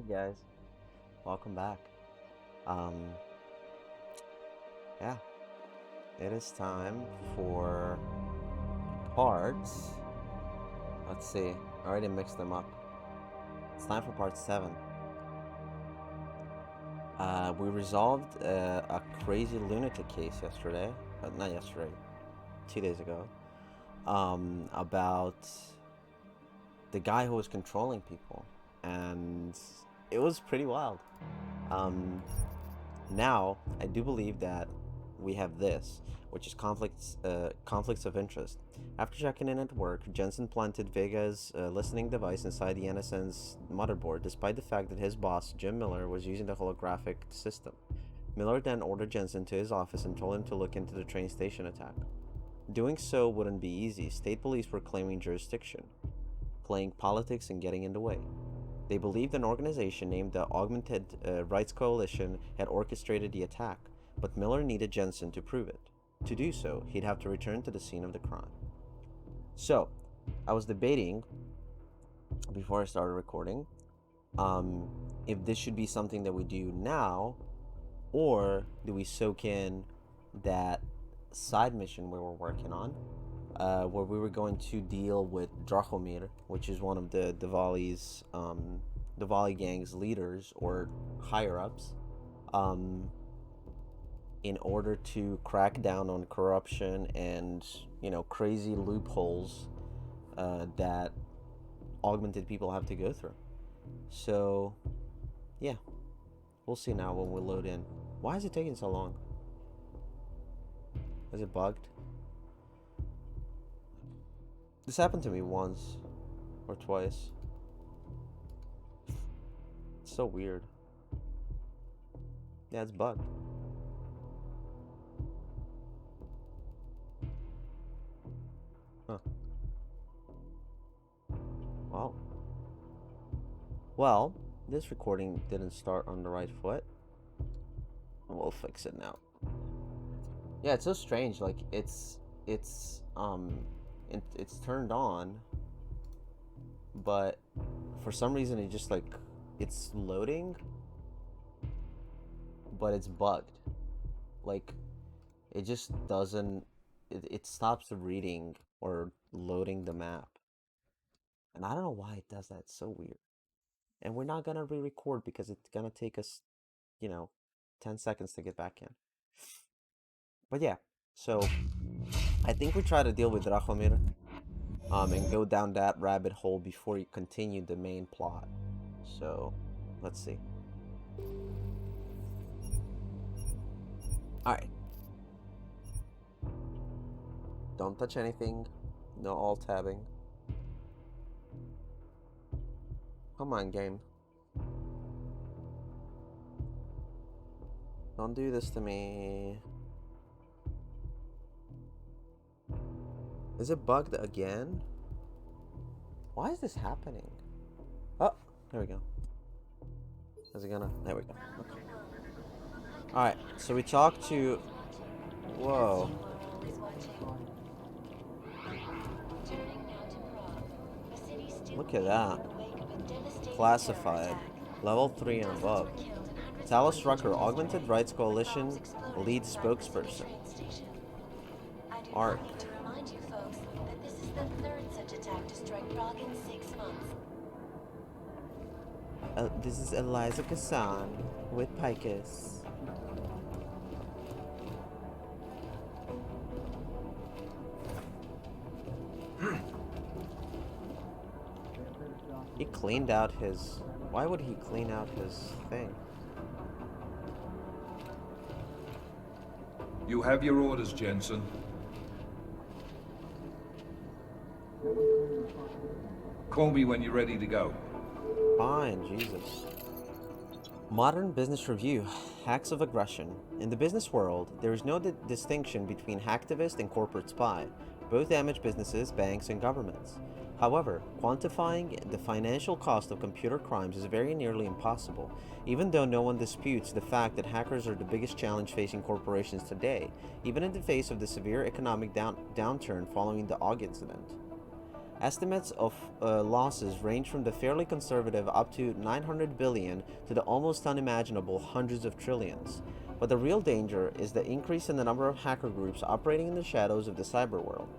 Hey guys, welcome back. Um, yeah, it is time for parts. Let's see, I already mixed them up. It's time for part 7. We resolved a crazy lunatic case yesterday, not yesterday, 2 days ago, about the guy who was controlling people, and it was pretty wild. Um, Now, I do believe that we have this, which is conflicts of interest. After checking in at work, Jensen planted Vega's listening device inside the NSN's motherboard, despite the fact that his boss, Jim Miller, was using the holographic system. Miller then ordered Jensen to his office and told him to look into the train station attack. Doing so wouldn't be easy. State police were claiming jurisdiction, playing politics and getting in the way. They believed an organization named the Augmented Rights Coalition had orchestrated the attack, but Miller needed Jensen to prove it. To do so, he'd have to return to the scene of the crime. So, I was debating before I started recording if this should be something that we do now, or do we soak in that side mission we were working on, where we were going to deal with Drachomir, which is one of the Diwali gang's leaders or higher ups, in order to crack down on corruption and crazy loopholes that augmented people have to go through. So, yeah, we'll see now when we load in. Why is it taking so long? Is it bugged? This happened to me once or twice. It's so weird. Yeah, it's bugged. Huh. Wow. Well, this recording didn't start on the right foot. We'll fix it now. Yeah, it's so strange. Like it's turned on, but for some reason it just it's loading, but it's bugged. Like it just doesn't. It stops reading or loading the map, and I don't know why it does that. It's so weird. And we're not gonna re-record because it's gonna take us, 10 seconds to get back in. But yeah, so I think we try to deal with Drachomir, and go down that rabbit hole before you continue the main plot. So, let's see. Alright. Don't touch anything. No alt-tabbing. Come on, game. Don't do this to me. Is it bugged again? Why is this happening? Oh, there we go. Is it gonna? There we go. Okay. Alright, so we talked to... Whoa. Look at that. Classified. Level 3 and above. Talos Rucker, Augmented Rights Coalition lead spokesperson. Art. This is the third such attack to strike Prague in 6 months. This is Eliza Kassan with Picus. He cleaned out his... Why would he clean out his thing? You have your orders, Jensen. Call me when you're ready to go. Fine, Jesus. Modern Business Review. Hacks of aggression. In the business world, there is no distinction between hacktivist and corporate spy. Both damage businesses, banks, and governments. However, quantifying the financial cost of computer crimes is very nearly impossible, even though no one disputes the fact that hackers are the biggest challenge facing corporations today, even in the face of the severe economic downturn following the AUG incident. Estimates of losses range from the fairly conservative up to 900 billion to the almost unimaginable hundreds of trillions. But the real danger is the increase in the number of hacker groups operating in the shadows of the cyber world.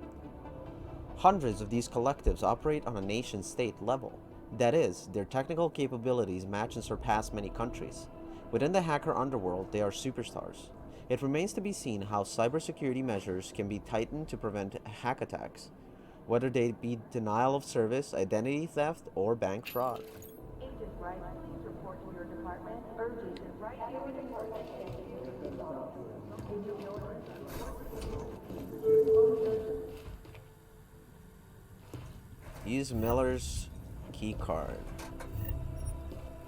Hundreds of these collectives operate on a nation-state level. That is, their technical capabilities match and surpass many countries. Within the hacker underworld, they are superstars. It remains to be seen how cybersecurity measures can be tightened to prevent hack attacks, whether they be denial of service, identity theft, or bank fraud. Agent Wright, please report to your department. Urgent. Right to your department. Use Miller's key card.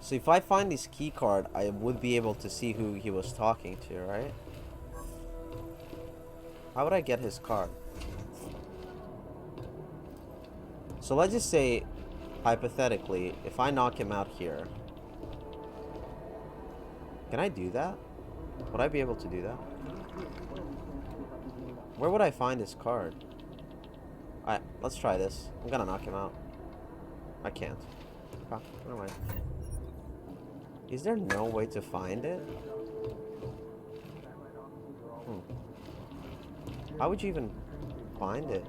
So if I find this key card, I would be able to see who he was talking to, right? How would I get his card? So let's just say, hypothetically, if I knock him out here, can I do that? Would I be able to do that? Where would I find his card? Alright, let's try this. I'm gonna knock him out. I can't. Oh, never mind. Is there no way to find it? How would you even find it?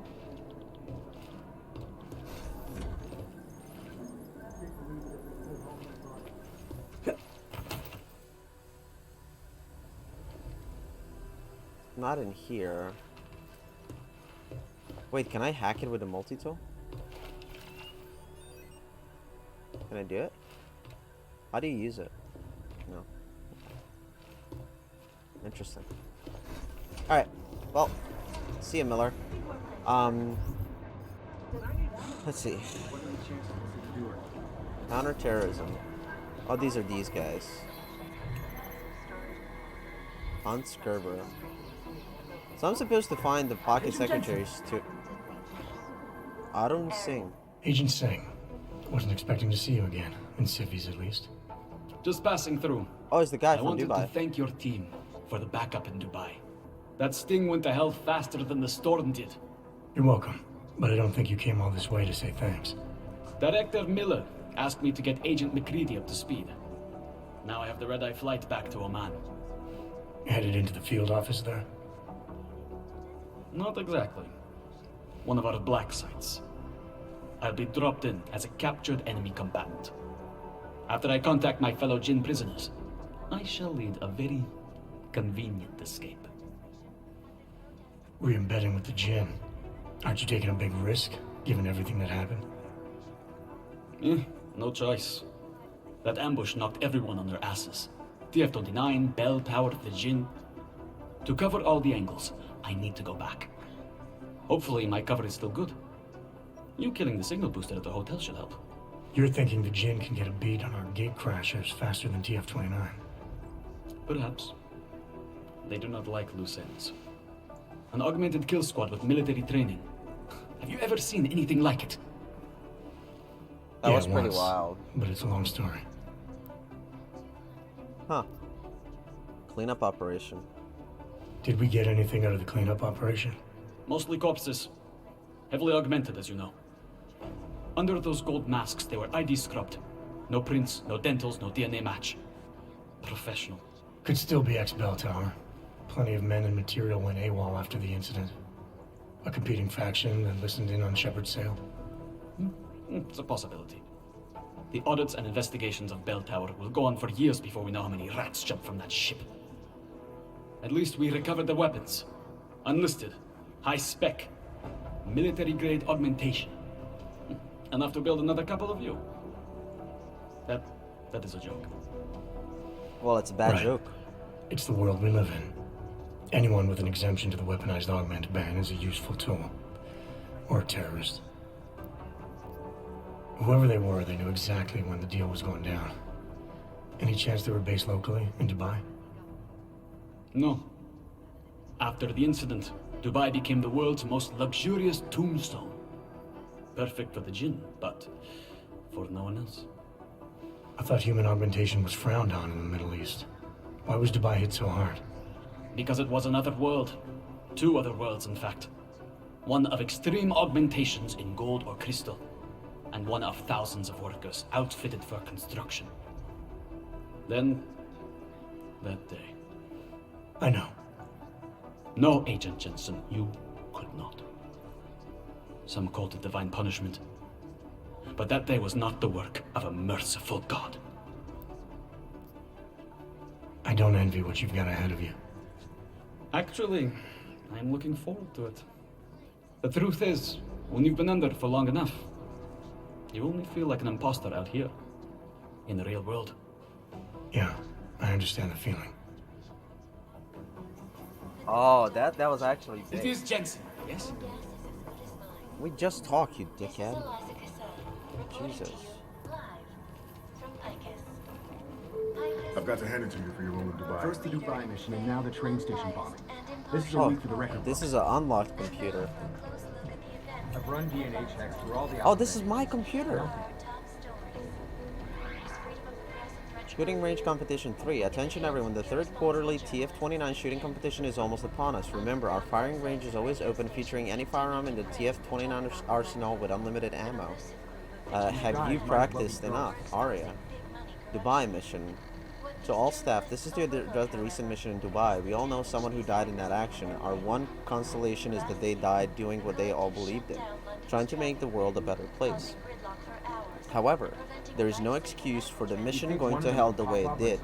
Not in here. Wait, can I hack it with a multi-tool? Can I do it? How do you use it? No. Interesting. Alright. Well, see you, Miller. Let's see. Counterterrorism. Oh, these are these guys. Hans Gerber. So I'm supposed to find the pocket secretaries to... Arun Singh. Agent Singh. Wasn't expecting to see you again. In civvies, at least. Just passing through. Oh, it's the guy I from wanted Dubai. to thank your team for the backup in Dubai. That sting went to hell faster than the storm did. You're welcome. But I don't think you came all this way to say thanks. Director Miller asked me to get Agent McCready up to speed. Now I have the red-eye flight back to Oman. Headed into the field office there? Not exactly. One of our black sites. I'll be dropped in as a captured enemy combatant. After I contact my fellow Jinn prisoners, I shall lead a very convenient escape. Re-embedding with the Jinn. Aren't you taking a big risk, given everything that happened? No choice. That ambush knocked everyone on their asses. TF-29, Bell Tower, the Jinn. To cover all the angles, I need to go back. Hopefully my cover is still good. You killing the signal booster at the hotel should help. You're thinking the Jinn can get a beat on our gate crashers faster than TF-29. Perhaps. They do not like loose ends. An augmented kill squad with military training. Have you ever seen anything like it? That Yeah, was pretty once, wild. But it's a long story. Huh. Cleanup operation. Did we get anything out of the cleanup operation? Mostly corpses. Heavily augmented, as you know. Under those gold masks, they were ID scrubbed. No prints, no dentals, no DNA match. Professional. Could still be ex-Bell Tower. Plenty of men and material went AWOL after the incident. A competing faction that listened in on Shepard's sale. It's a possibility. The audits and investigations of Bell Tower will go on for years before we know how many rats jumped from that ship. At least we recovered the weapons. Unlisted. High spec. Military-grade augmentation. Enough to build another couple of you. That is a joke. Well, it's a bad Right. joke. It's the world we live in. Anyone with an exemption to the weaponized augment ban is a useful tool. Or a terrorist. Whoever they were, they knew exactly when the deal was going down. Any chance they were based locally, in Dubai? No. After the incident, Dubai became the world's most luxurious tombstone. Perfect for the Jinn, but for no one else. I thought human augmentation was frowned on in the Middle East. Why was Dubai hit so hard? Because it was another world. Two other worlds, in fact. one of extreme augmentations in gold or crystal, and one of thousands of workers outfitted for construction. Then, that day. I know. No, Agent Jensen, you could not. Some called it divine punishment. But that day was not the work of a merciful God. I don't envy what you've got ahead of you. Actually, I'm looking forward to it. The truth is, when you've been under for long enough, you only feel like an imposter out here, in the real world. Yeah, I understand the feeling. Oh, that was actually It big. is Jensen, yes? Gas is as good as mine. We just talked, you This is dickhead. Eliza Cassell, reporting Jesus. to you live from Picus. I've got to hand it to you for your role in Dubai. First the Dubai mission, and now the train station bombing. This is a Oh, week for the record this books. is an unlocked computer. I've run DNA checks through all the Oh, this is my computer. Shooting Range Competition 3. Attention everyone, the third quarterly TF-29 shooting competition is almost upon us. Remember, our firing range is always open, featuring any firearm in the TF-29 arsenal with unlimited ammo. Have you practiced enough? Aria. Dubai mission. To all staff, this is to address the recent mission in Dubai. We all know someone who died in that action. Our one consolation is that they died doing what they all believed in, trying to make the world a better place. However, there is no excuse for the mission going to hell the way it did.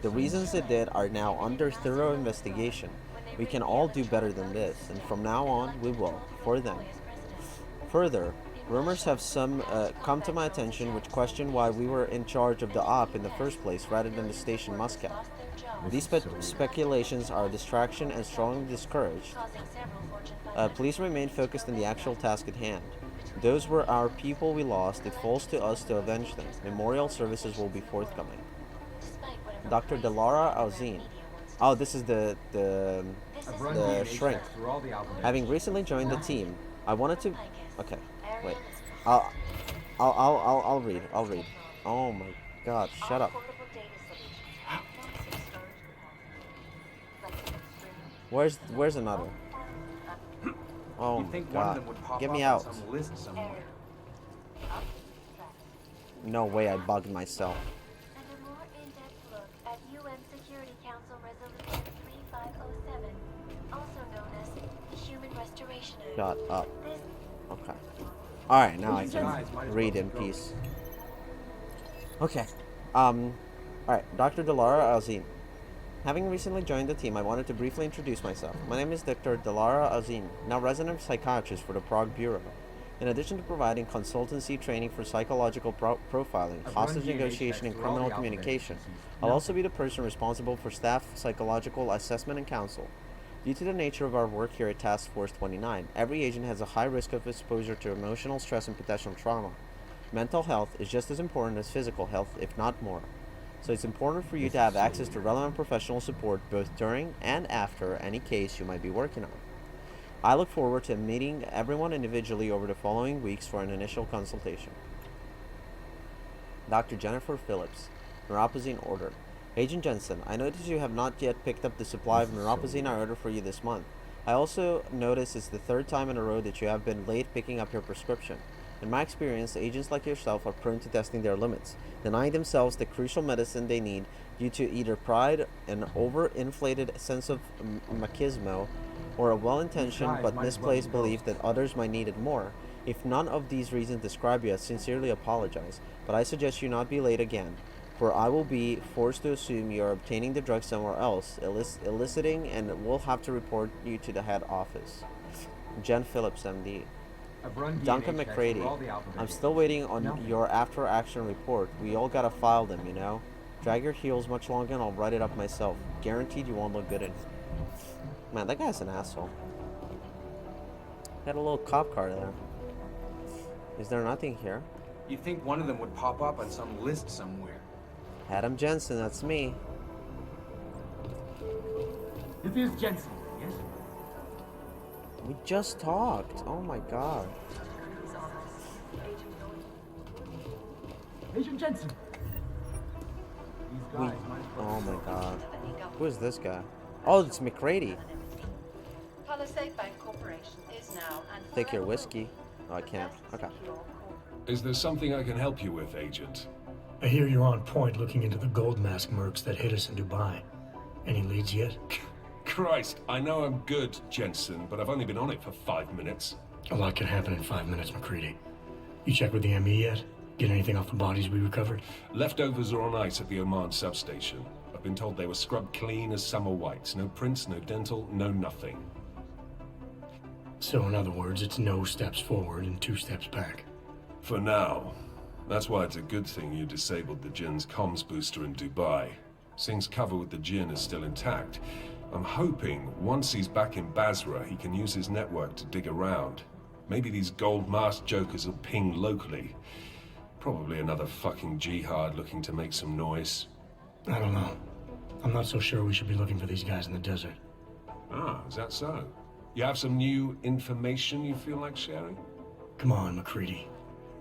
The reasons it did are now under thorough investigation. We can all do better than this, and from now on, we will, for them. Further, rumors have come to my attention which question why we were in charge of the op in the first place rather than the station Muscat. These speculations are a distraction and strongly discouraged. Please remain focused on the actual task at hand. Those were our people we lost. It falls to us to avenge them. Memorial services will be forthcoming. Dr. Delara Alzine. Oh, this is the shrink. Having recently joined the team, I wanted to. Okay, wait. I'll read. I'll read. Oh my God! Shut up. Where's another? Oh my God! Get me out! No way! I bugged myself. And a more in-depth look at UN Security Council Resolution 3507, also known as the Human Restoration Act. Shut up. This Okay. Alright, now I can read in peace. Okay. Alright, Dr. Delara Alzine. Having recently joined the team, I wanted to briefly introduce myself. My name is Dr. Delara Alzine, now resident psychiatrist for the Prague Bureau. In addition to providing consultancy training for psychological profiling, hostage negotiation, and criminal communication, I'll also be the person responsible for staff psychological assessment and counsel. Due to the nature of our work here at Task Force 29, every agent has a high risk of exposure to emotional stress and potential trauma. Mental health is just as important as physical health, if not more. So it's important for you to have access to relevant professional support both during and after any case you might be working on. I look forward to meeting everyone individually over the following weeks for an initial consultation. Dr. Jennifer Phillips, Neuropozyne order. Agent Jensen, I notice you have not yet picked up the supply of Neuropozyne I ordered for you this month. I also notice it's the third time in a row that you have been late picking up your prescription. In my experience, agents like yourself are prone to testing their limits, denying themselves the crucial medicine they need due to either pride, an overinflated sense of machismo, or a well-intentioned but misplaced belief that others might need it more. If none of these reasons describe you, I sincerely apologize, but I suggest you not be late again, for I will be forced to assume you are obtaining the drug somewhere else, eliciting, and will have to report you to the head office. Jen Phillips, MD. Duncan McCready, I'm still waiting on your after-action report. We all gotta file them, you know? Drag your heels much longer and I'll write it up myself. Guaranteed you won't look good in it. Man, that guy's an asshole. Had a little cop car there. Is there nothing here? You'd think one of them would pop up on some list somewhere. Adam Jensen, that's me. This is Jensen, yes? We just talked. Oh my God. Agent Jensen. Oh my God. Who is this guy? Oh, it's McCready. Palisade Bank Corporation is now and Take your forever whiskey. will Oh, I be the can't. best Okay. secure corp- Is there something I can help you with, Agent? I hear you're on point looking into the gold mask mercs that hit us in Dubai. Any leads yet? Christ, I know I'm good, Jensen, but I've only been on it for 5 minutes. A lot can happen in 5 minutes, McCready. You check with the ME yet? Get anything off the bodies we recovered? Leftovers are on ice at the Oman substation. I've been told they were scrubbed clean as summer whites. No prints, no dental, no nothing. So in other words, it's no steps forward and 2 steps back. For now. That's why it's a good thing you disabled the Jinn's comms booster in Dubai. Singh's cover with the Jinn is still intact. I'm hoping once he's back in Basra, he can use his network to dig around. Maybe these gold mask jokers will ping locally. Probably another fucking jihad looking to make some noise. I don't know. I'm not so sure we should be looking for these guys in the desert. Ah, is that so? You have some new information you feel like sharing? Come on, McCready.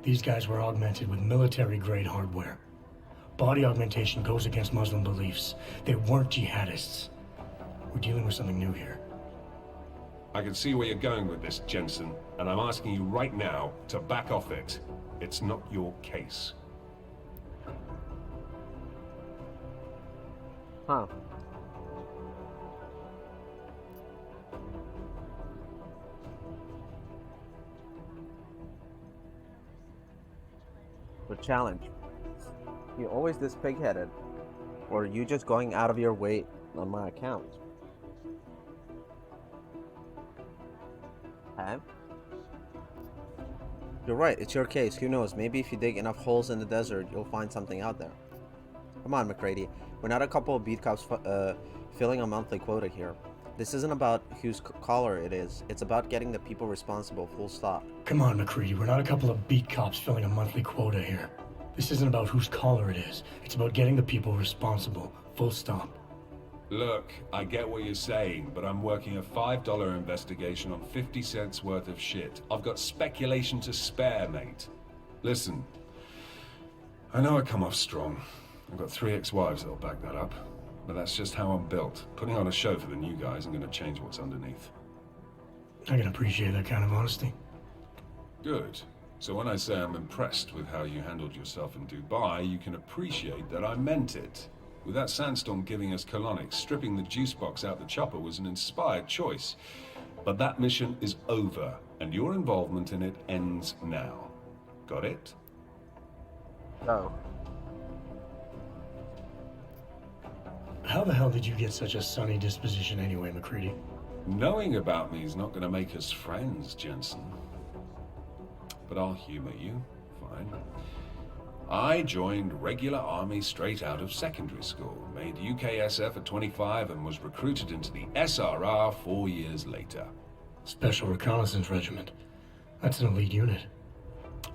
These guys were augmented with military-grade hardware. Body augmentation goes against Muslim beliefs. They weren't jihadists. We're dealing with something new here. I can see where you're going with this, Jensen, and I'm asking you right now to back off it. It's not your case. Huh. The challenge. You always this pig-headed, or you just going out of your way on my account? Huh? You're right, it's your case. Who knows? Maybe if you dig enough holes in the desert, you'll find something out there. Come on, McCready. We're not a couple of beat cops filling a monthly quota here. This isn't about whose collar it is. It's about getting the people responsible, full stop. Come on, McCready. We're not a couple of beat cops filling a monthly quota here. This isn't about whose collar it is. It's about getting the people responsible, full stop. Look, I get what you're saying, but I'm working a $5 investigation on 50 cents worth of shit. I've got speculation to spare, mate. Listen, I know I come off strong. I've got 3 ex-wives that'll back that up. But that's just how I'm built. Putting on a show for the new guys isn't going to change what's underneath. I can appreciate that kind of honesty. Good. So when I say I'm impressed with how you handled yourself in Dubai, you can appreciate that I meant it. With that sandstorm giving us colonics, stripping the juice box out the chopper was an inspired choice. But that mission is over, and your involvement in it ends now. Got it? Oh. How the hell did you get such a sunny disposition anyway, McCready? Knowing about me is not going to make us friends, Jensen. But I'll humor you. Fine. I joined regular army straight out of secondary school, made UKSF at 25 and was recruited into the SRR 4 years later. Special Reconnaissance Regiment. That's an elite unit.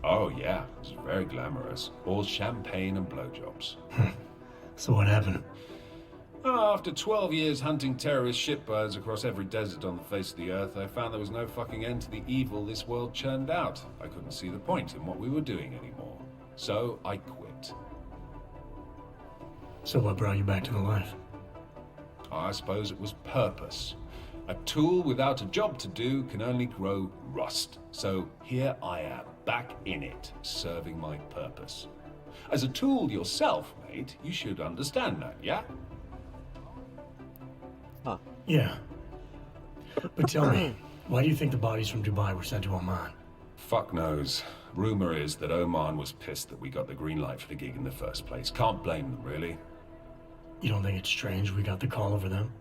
Oh yeah, it's very glamorous. All champagne and blowjobs. So what happened? After 12 years hunting terrorist shitbirds across every desert on the face of the earth, I found there was no fucking end to the evil this world churned out. I couldn't see the point in what we were doing anymore. So I quit. So what brought you back to the life? I suppose it was purpose. A tool without a job to do can only grow rust. So here I am, back in it, serving my purpose. As a tool yourself, mate, you should understand that, yeah? Huh. Yeah. But tell me, why do you think the bodies from Dubai were sent to Oman? Fuck knows. Rumor is that Oman was pissed that we got the green light for the gig in the first place. Can't blame them, really. You don't think it's strange we got the call over them?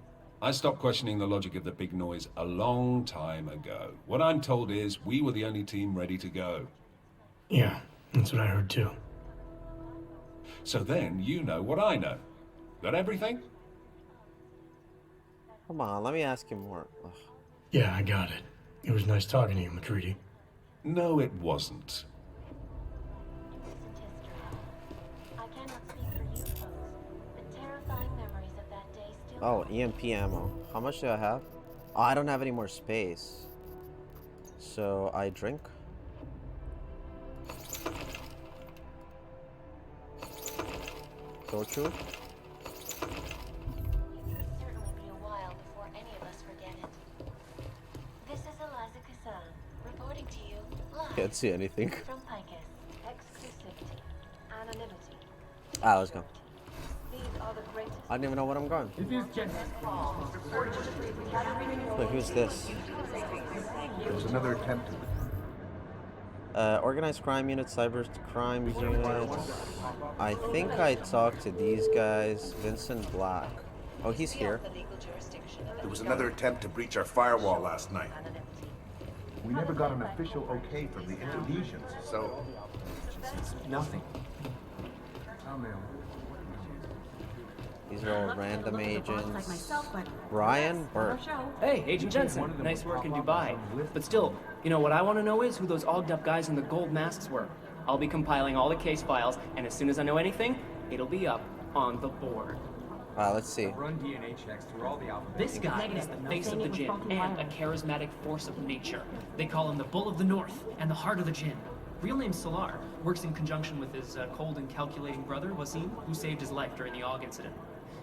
I stopped questioning the logic of the big noise a long time ago. What I'm told is we were the only team ready to go. Yeah, that's what I heard too. So then you know what I know. Got everything? Come on, let me ask you more. Ugh. Yeah, I got it. It was nice talking to you, McCready. No, it wasn't. I cannot speak for you folks, but terrifying memories of that day still. Oh, EMP ammo. How much do I have? Oh, I don't have any more space. So I drink. Sochu. It'll certainly be a while before any of us forget it. can't see anything. From Picus. Exclusivity. Anonymity. Ah, let's go. These are the greatest. I don't even know where I'm going. Wait, who's this? There was another attempt to... Organized crime unit, cyber crimes unit. I think I talked to these guys. Vincent Black. Oh, he's here. There was another attempt to breach our firewall last night. We never got an official okay from the Indonesians, so... Nothing. These are all random agents. Like myself, but Brian Burke. Hey, Agent Jensen. Nice work in Dubai. But still, you know what I want to know is who those ogged up guys in the gold masks were. I'll be compiling all the case files, and as soon as I know anything, it'll be up on the board. Let's see. Run DNA checks through all the alphabet. This guy is the face of the Jinn and a charismatic force of nature. They call him the Bull of the North and the Heart of the Jinn. Real name Salar, works in conjunction with his cold and calculating brother, Wasim, who saved his life during the Ogg incident.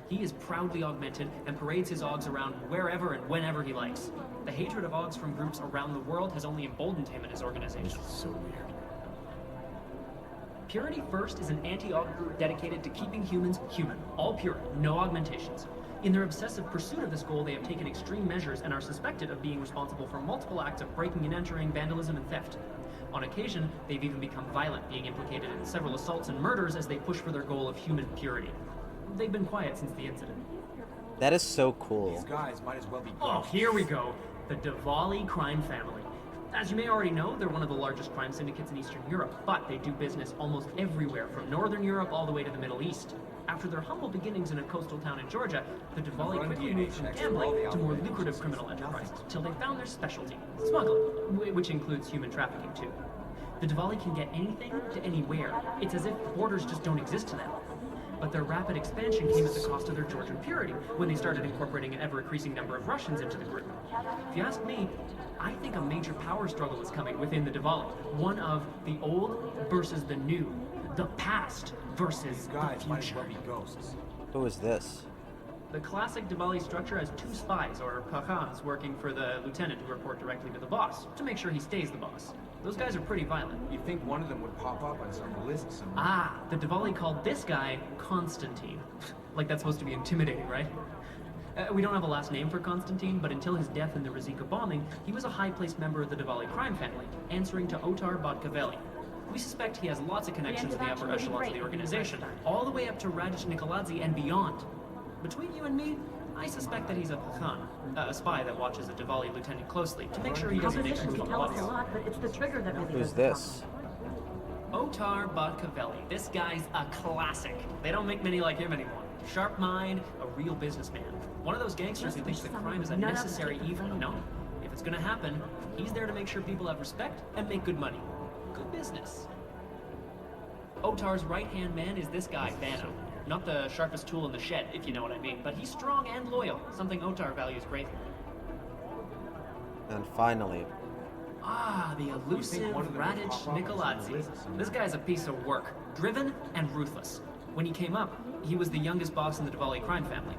He is proudly augmented and parades his Oggs around wherever and whenever he likes. The hatred of Oggs from groups around the world has only emboldened him and his organization. This is so weird. Purity First is an anti-Ogg group dedicated to keeping humans human, all pure, no augmentations. In their obsessive pursuit of this goal, they have taken extreme measures and are suspected of being responsible for multiple acts of breaking and entering, vandalism, and theft. On occasion, they've even become violent, being implicated in several assaults and murders as they push for their goal of human purity. They've been quiet since the incident. That is so cool. These guys might as well be Oh, ghosts. here we go. The Diwali crime family. As you may already know, they're one of the largest crime syndicates in Eastern Europe, but they do business almost everywhere, from Northern Europe all the way to the Middle East. After their humble beginnings in a coastal town in Georgia, the Diwali quickly moved from gambling to more lucrative criminal enterprises, till they found their specialty, smuggling, which includes human trafficking too. The Diwali can get anything to anywhere. It's as if borders just don't exist to them. But their rapid expansion came at the cost of their Georgian purity when they started incorporating an ever-increasing number of Russians into the group. If you ask me, I think a major power struggle is coming within the Diwali. One of the old versus the new. The past versus the Guys might as future. well be ghosts. Who is this? The classic Diwali structure has two spies, or Pakhans, working for the lieutenant who report directly to the boss, to make sure he stays the boss. Those guys are pretty violent. You'd think one of them would pop up on some list somewhere. Ah, the Diwali called this guy Constantine. Like that's supposed to be intimidating, right? We don't have a last name for Constantine, but until his death in the Rizika bombing, he was a high-placed member of the Diwali crime family, answering to Otar Botkavelli. We suspect he has lots of connections in the upper echelons of the organization, all the way up to Radish Nikoladze and beyond. Between you and me, I suspect that he's a Pakhan, a spy that watches a Diwali lieutenant closely to make sure he doesn't make a Compositions move can on tell us a the boss. lot, but it's the trigger that really Who's does this? Otar Botkavelli. This guy's a classic. They don't make many like him anymore. Sharp mind, a real businessman. One of those gangsters who thinks that crime is a necessary evil. No. If it's gonna happen, he's there to make sure people have respect and make good money. Good business. Otar's right-hand man is this guy, Bano. Not the sharpest tool in the shed, if you know what I mean, but he's strong and loyal, something Otar values greatly. And finally, Ah, the elusive Radish Nikoladze. This guy's a piece of work, driven and ruthless. When he came up, he was the youngest boss in the Diwali crime family.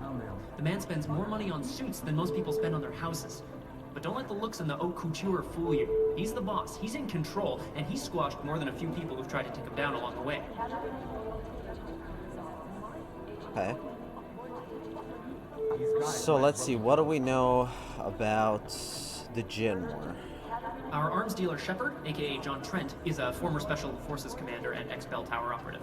The man spends more money on suits than most people spend on their houses. But don't let the looks in the haute couture fool you. He's the boss, he's in control, and he's squashed more than a few people who've tried to take him down along the way. okay. So let's see, what do we know about the Jinn more? Our arms dealer Shepard, aka John Trent, is a former Special Forces commander and ex-Bell Tower operative.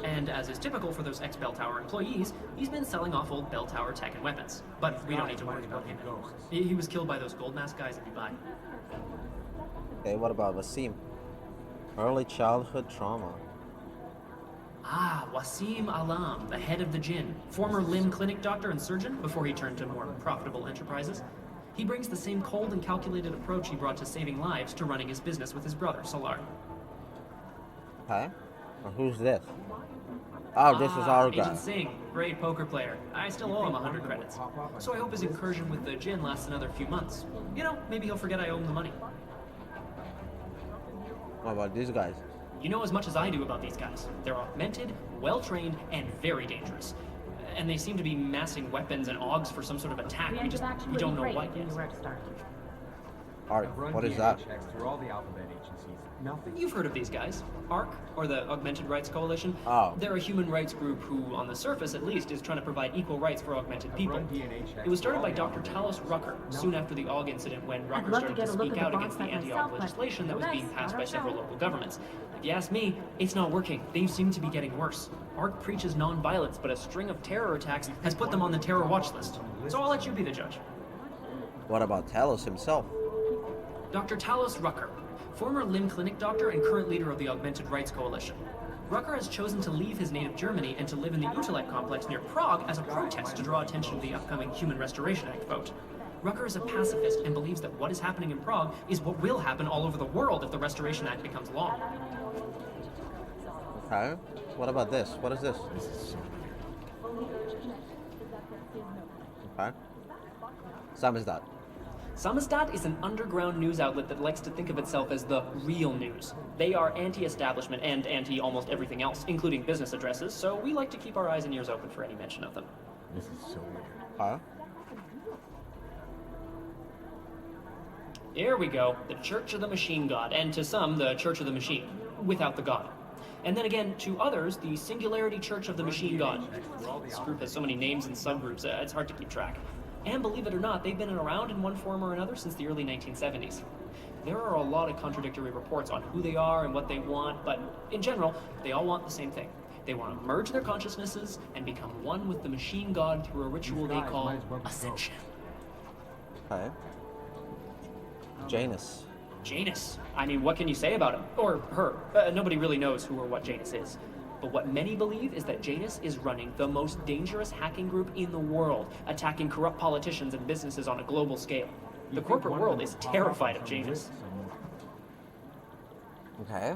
And as is typical for those ex-Bell Tower employees, he's been selling off old Bell Tower tech and weapons. But we don't need to worry about him anymore. He was killed by those gold mask guys in Dubai. Okay, what about Wasim? Early childhood trauma. Ah, Wasim Alam, the head of the Jinn, former limb clinic doctor and surgeon before he turned to more profitable enterprises. He brings the same cold and calculated approach he brought to saving lives to running his business with his brother, Salar. Okay. Well, who's this? Oh, this is our guy. Agent Singh, great poker player. I still owe him 100 credits. So I hope his incursion with the Jinn lasts another few months. You know, maybe he'll forget I owe him the money. What about these guys? You know as much as I do about these guys. They're augmented, well-trained, and very dangerous. And they seem to be massing weapons and augs for some sort of attack. We don't know what yet. ARC. What is that? Through all the alphabet agencies. Nothing. You've heard of these guys. ARC, or the Augmented Rights Coalition. Oh. They're a human rights group who, on the surface at least, is trying to provide equal rights for augmented people. It was started by Dr. Talos Rucker soon after the AUG incident, when Rucker started to speak out against the anti-AUG legislation that was being passed by several local governments. If you ask me, it's not working. They seem to be getting worse. ARC preaches non-violence, but a string of terror attacks has put them on the terror watch list. So I'll let you be the judge. What about Talos himself? Dr. Talos Rucker, former limb clinic doctor and current leader of the Augmented Rights Coalition. Rucker has chosen to leave his native Germany and to live in the Utrecht complex near Prague as a protest to draw attention to the upcoming Human Restoration Act vote. Rucker is a pacifist and believes that what is happening in Prague is what will happen all over the world if the Restoration Act becomes law. Okay. What about this? What is this? Okay. Samizdat. Samizdat is an underground news outlet that likes to think of itself as the real news. They are anti-establishment and anti-almost everything else, including business addresses, so we like to keep our eyes and ears open for any mention of them. This is so weird. Huh? Here we go, the Church of the Machine God, and to some, the Church of the Machine, without the God. And then again, to others, the Singularity Church of the Machine God. This group has so many names and subgroups, it's hard to keep track. And believe it or not, they've been around in one form or another since the early 1970s. There are a lot of contradictory reports on who they are and what they want, but in general, they all want the same thing. They want to merge their consciousnesses and become one with the machine god through a ritual they call ascension. Okay. Janus. Janus. I mean, what can you say about him? Or her. Nobody really knows who or what Janus is. But what many believe is that Janus is running the most dangerous hacking group in the world, attacking corrupt politicians and businesses on a global scale. The corporate world is terrified of Janus. Okay.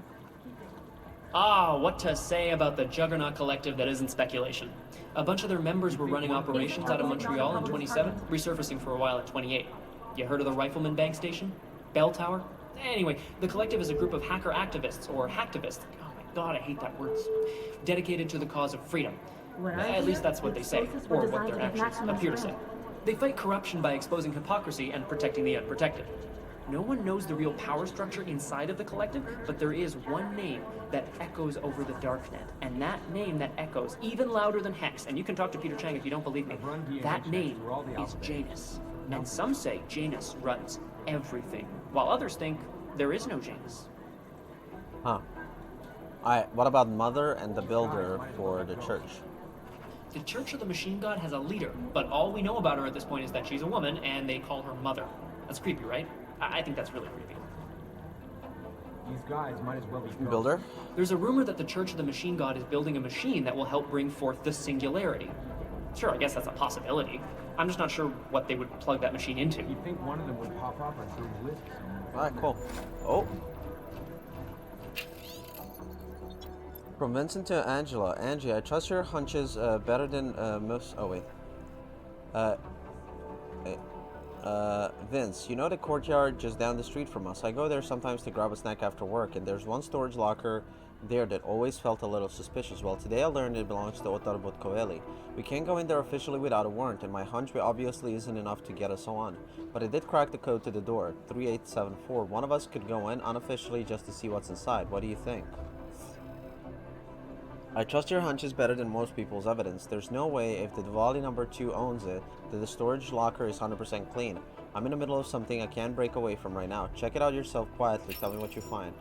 Ah, what to say about the Juggernaut Collective that isn't speculation. A bunch of their members were running operations out of Montreal in 27, resurfacing for a while in 28. You heard of the Rifleman Bank Station? Bell Tower? Anyway, the Collective is a group of hacker activists, or hacktivists. Oh my god, I hate that word. Dedicated to the cause of freedom. At least that's what they say, or what their actions appear to say. They fight corruption by exposing hypocrisy and protecting the unprotected. No one knows the real power structure inside of the Collective, but there is one name that echoes over the darknet. And that name that echoes even louder than Hex, and you can talk to Peter Chang if you don't believe me, that name is Janus. And some say Janus runs everything, while others think there is no Janus. Huh. Alright, what about Mother and the Builder for the church? The Church of the Machine God has a leader, but all we know about her at this point is that she's a woman, and they call her Mother. That's creepy, right? I think that's really creepy. These guys might as well be ghosts. Builder? There's a rumor that the Church of the Machine God is building a machine that will help bring forth the Singularity. Sure, I guess that's a possibility. I'm just not sure what they would plug that machine into. You'd think one of them would pop up on some list somewhere. Alright, cool. Oh. From Vincent to Angela. Angie, I trust your hunches better than most... Oh, wait. Vince, you know the courtyard just down the street from us? I go there sometimes to grab a snack after work, and there's one storage locker there that always felt a little suspicious. Well, today I learned it belongs to Otar Botkoeli. We can't go in there officially without a warrant, and my hunch obviously isn't enough to get us on. But I did crack the code to the door, 3874. One of us could go in unofficially just to see what's inside. What do you think? I trust your hunches better than most people's evidence. There's no way, if the Diwali number 2 owns it, that the storage locker is 100% clean. I'm in the middle of something I can't break away from right now. Check it out yourself quietly. Tell me what you find.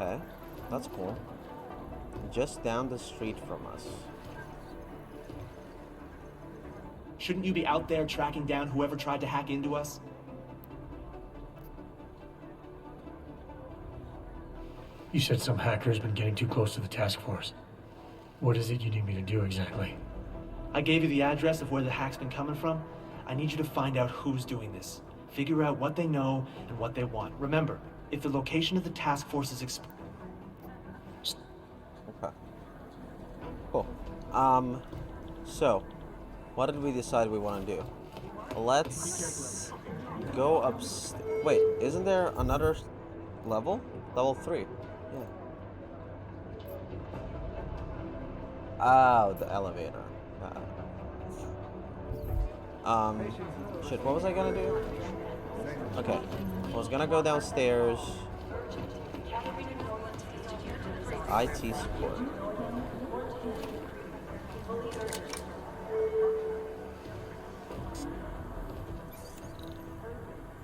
Okay, that's cool. Just down the street from us. Shouldn't you be out there tracking down whoever tried to hack into us? You said some hacker's been getting too close to the task force. What is it you need me to do exactly? I gave you the address of where the hack's been coming from. I need you to find out who's doing this. Figure out what they know and what they want. Remember, if the location of the task force is Okay. Cool. So, what did we decide we want to do? Let's go up. Wait, isn't there another level? Level 3. Yeah. Oh, the elevator. Shit, what was I gonna do? Okay. I was gonna go downstairs. IT support.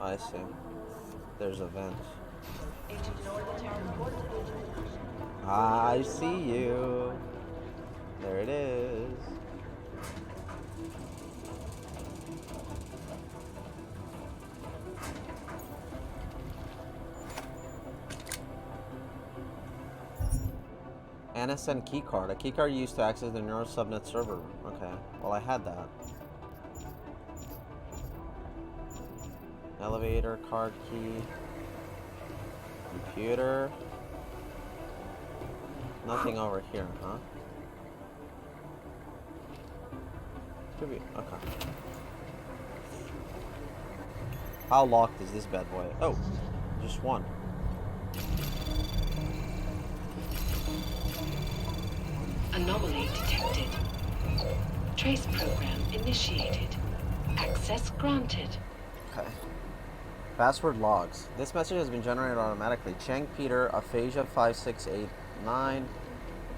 I see. There's a vent. I see you. There it is. NSN keycard. A keycard used to access the neural subnet server. Okay. Well, I had that. Elevator, card key, computer. Nothing over here, huh? Could be. Okay. How locked is this bad boy? Oh, just one. Anomaly detected. Trace program initiated. Access granted. Okay. Password logs. This message has been generated automatically. Chang Peter, Aphasia 5689,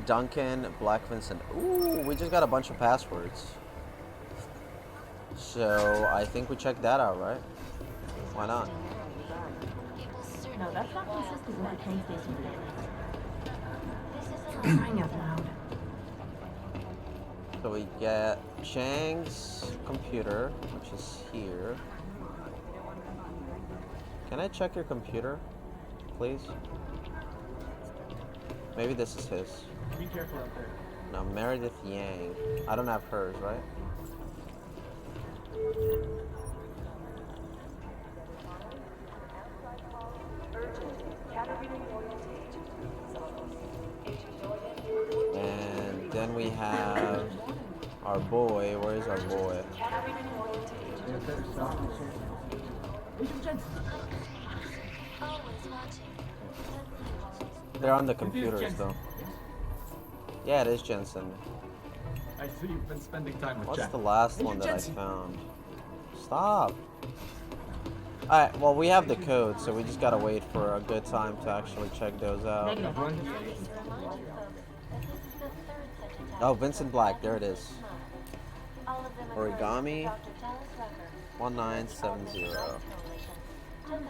Duncan, Black Vincent. Ooh, we just got a bunch of passwords. So I think we check that out, right? Why not? No, that's not consistent with the train station. Crying out loud. So we get Chang's computer, which is here. Can I check your computer, please? Maybe this is his. Be careful out there. No, Meredith Yang. I don't have hers, right? And then we have our boy. Where is our boy? They're on the computers, though. Yeah, it is Jensen. I see you've been spending time with What's Jack. the last one that I found? Stop. Alright, well, we have the code, so we just gotta wait for a good time to actually check those out. Oh, Vincent Black, there it is. Origami 1970.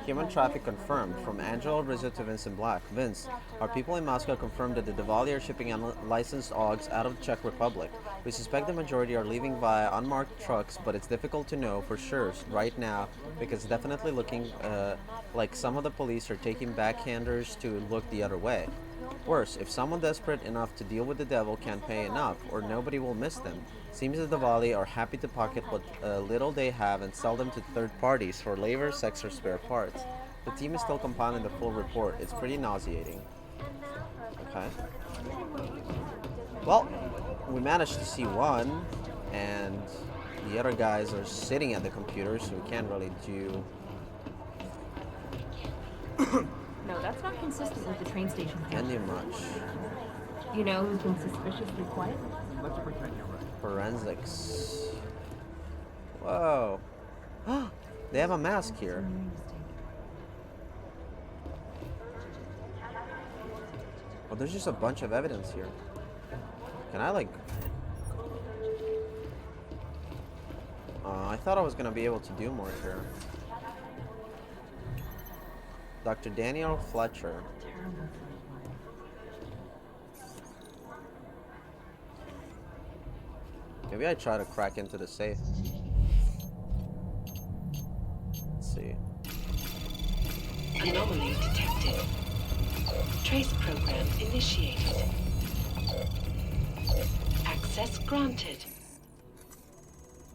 Human traffic confirmed. From Angelo Rizzo to Vincent Black. Vince, our people in Moscow confirmed that the Diwali are shipping unlicensed OGs out of the Czech Republic. We suspect the majority are leaving via unmarked trucks, but it's difficult to know for sure right now because it's definitely looking like some of the police are taking backhanders to look the other way. Worse, if someone desperate enough to deal with the devil can't pay enough, or nobody will miss them. Seems the Diwali are happy to pocket what little they have and sell them to third parties for labor, sex, or spare parts. The team is still compiling the full report. It's pretty nauseating. Okay. Well, we managed to see one, and the other guys are sitting at the computer, so we can't really do... No, that's not consistent with the train station. Can't do much. You know who's been suspiciously quiet? Let's pretend you're right. Forensics. Whoa. They have a mask here. Well, there's just a bunch of evidence here. Can I, like... I thought I was gonna be able to do more here. Dr. Daniel Fletcher. Maybe I try to crack into the safe. Let's see. Anomaly detected. Trace program initiated. Access granted.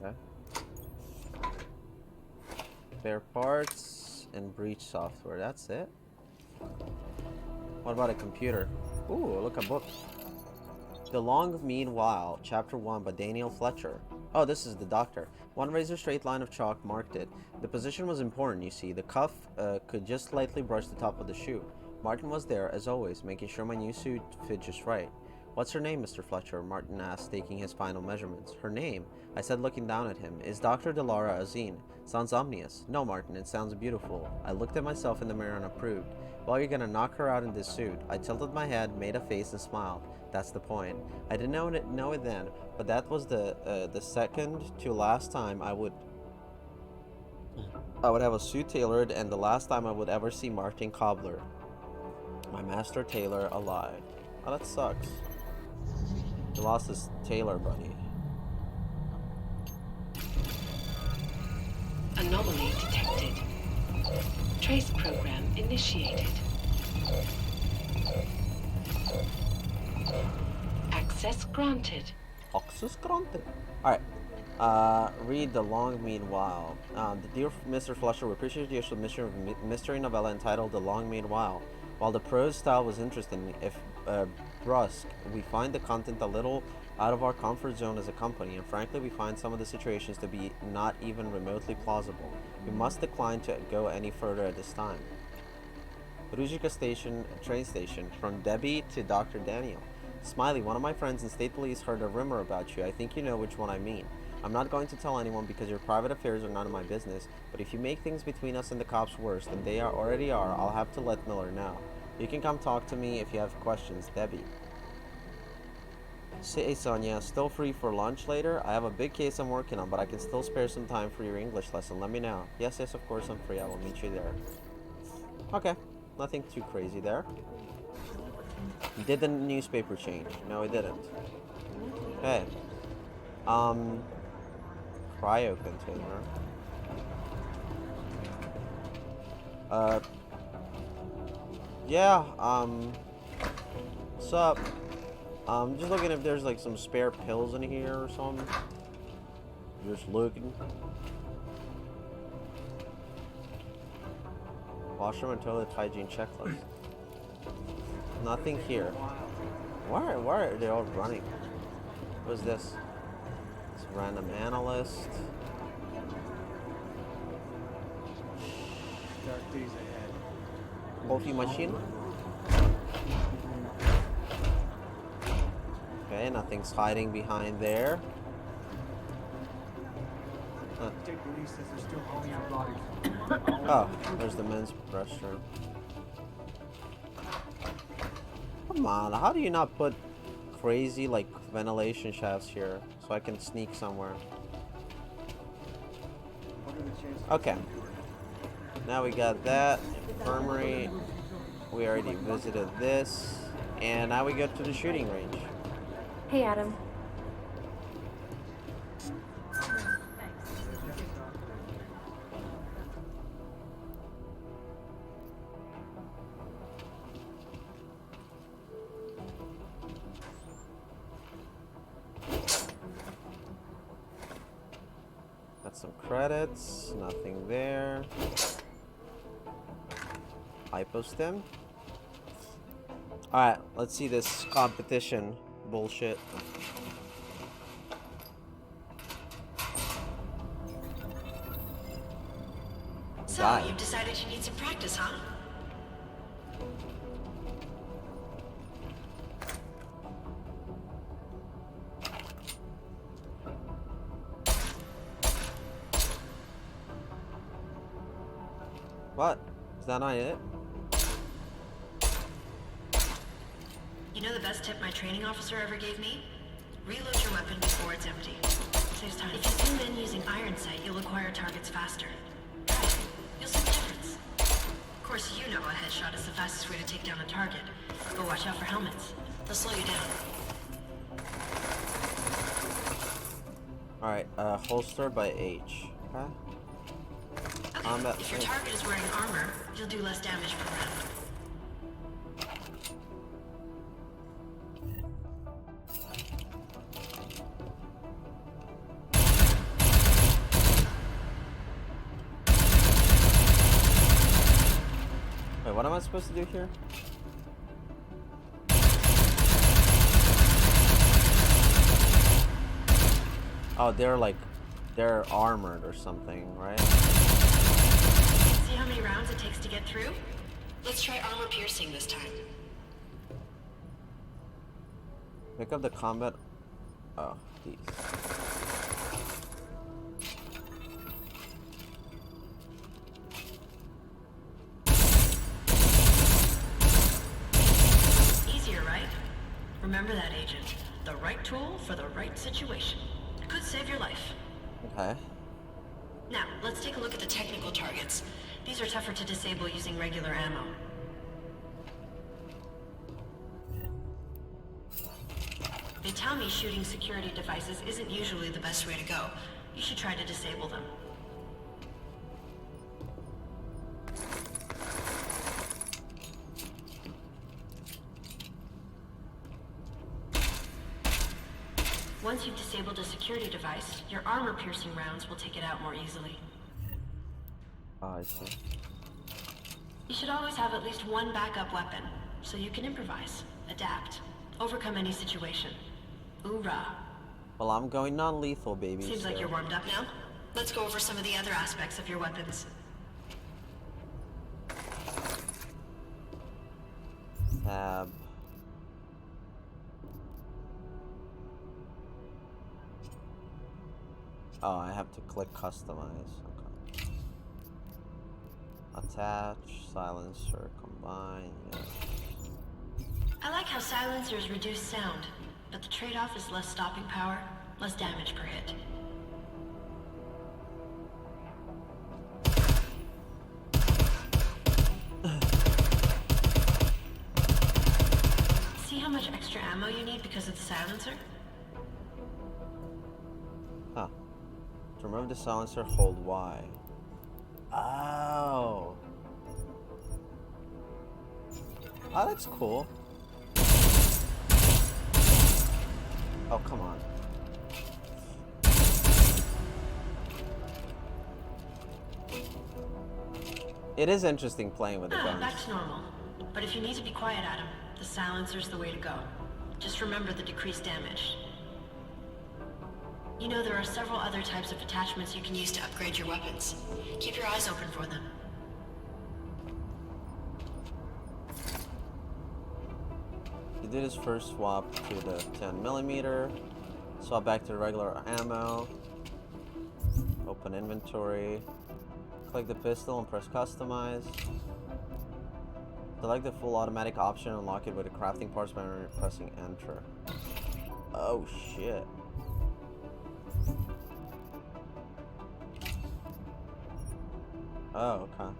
Okay. Spare parts and breach software. That's it. What about a computer? Ooh, look, a book. The Long Meanwhile, Chapter 1 by Daniel Fletcher. Oh, this is the doctor. One razor straight line of chalk marked it. The position was important, you see. The cuff could just slightly brush the top of the shoe. Martin was there, as always, making sure my new suit fit just right. What's her name, Mr. Fletcher? Martin asked, taking his final measurements. Her name? I said, looking down at him. Is Dr. Delara Azine. Sounds ominous. No, Martin, it sounds beautiful. I looked at myself in the mirror and approved. Well, you're gonna knock her out in this suit. I tilted my head, made a face, and smiled. That's the point. I didn't know it then, but that was the second to last time I would have a suit tailored, and the last time I would ever see Martin Cobbler, my master tailor, alive. Oh, that sucks. He lost his tailor buddy. Anomaly detected. Trace program initiated. Access granted. Access granted. Alright. Read The Long Meanwhile. Dear Mr. Fletcher, we appreciate your submission of a mystery novella entitled The Long Meanwhile. While the prose style was interesting, if brusque, we find the content a little out of our comfort zone as a company, and frankly we find some of the situations to be not even remotely plausible. We must decline to go any further at this time. Ruzhika Station, train station, from Debbie to Dr. Daniel. Smiley, one of my friends in state police heard a rumor about you. I think you know which one I mean. I'm not going to tell anyone because your private affairs are none of my business, but if you make things between us and the cops worse than they already are, I'll have to let Miller know. You can come talk to me if you have questions, Debbie. Hey Sonia, still free for lunch later? I have a big case I'm working on, but I can still spare some time for your English lesson. Let me know. Yes, of course I'm free. I will meet you there. Okay, nothing too crazy there. Did the newspaper change? No, it didn't. Okay. Cryo container. Yeah, what's up? Just looking if there's like some spare pills in here or something. Just looking. Washroom and toilet hygiene checklist. Nothing here. Why are they all running? What is this? It's a random analyst. Dark days ahead. Coffee machine. Okay, nothing's hiding behind there. Huh. Oh, there's the men's restroom. Come on, how do you not put crazy like ventilation shafts here so I can sneak somewhere? Okay. Now we got that. Infirmary. We already visited this. And now we go to the shooting range. Hey, Adam. Got some credits. Nothing there. Hypostem. Alright, let's see this competition bullshit. So, you've decided you need some practice, huh? What? Is that not it? You know the best tip my training officer ever gave me? Reload your weapon before it's empty. Saves time. If you zoom in using iron sight, you'll acquire targets faster. Right. You'll see the difference. Of course, you know a headshot is the fastest way to take down a target. But watch out for helmets. They'll slow you down. Alright, holster by H. Okay. Okay, if your target is wearing armor, you'll do less damage per round. Wait, what am I supposed to do here? Oh, they're armored or something, right? See how many rounds it takes to get through? Let's try armor piercing this time. Pick up the combat. Oh, these. Easier, right? Remember that, Agent. The right tool for the right situation. It could save your life. Okay. Now, let's take a look at the technical targets. These are tougher to disable using regular ammo. They tell me shooting security devices isn't usually the best way to go. You should try to disable them. Once you've disabled a security device, your armor-piercing rounds will take it out more easily. Oh, I see. You should always have at least one backup weapon, so you can improvise, adapt, overcome any situation. Hoorah! Well, I'm going non-lethal, baby. Seems like you're warmed up now. Let's go over some of the other aspects of your weapons. Tab. Oh, I have to click customize. Okay. Attach, silencer, combine. Yeah. I like how silencers reduce sound, but the trade-off is less stopping power, less damage per hit. See how much extra ammo you need because of the silencer? Huh. To remove the silencer, hold Y. Oh. Oh, that's cool. Oh, come on. It is interesting playing with the guns. Back to normal. But if you need to be quiet, Adam, the silencer's the way to go. Just remember the decreased damage. You know there are several other types of attachments you can use to upgrade your weapons. Keep your eyes open for them. You do this first, swap to the 10mm, swap back to the regular ammo, open inventory, click the pistol and press customize. Select the full automatic option and unlock it with the crafting parts by pressing enter. Oh shit. Oh, okay.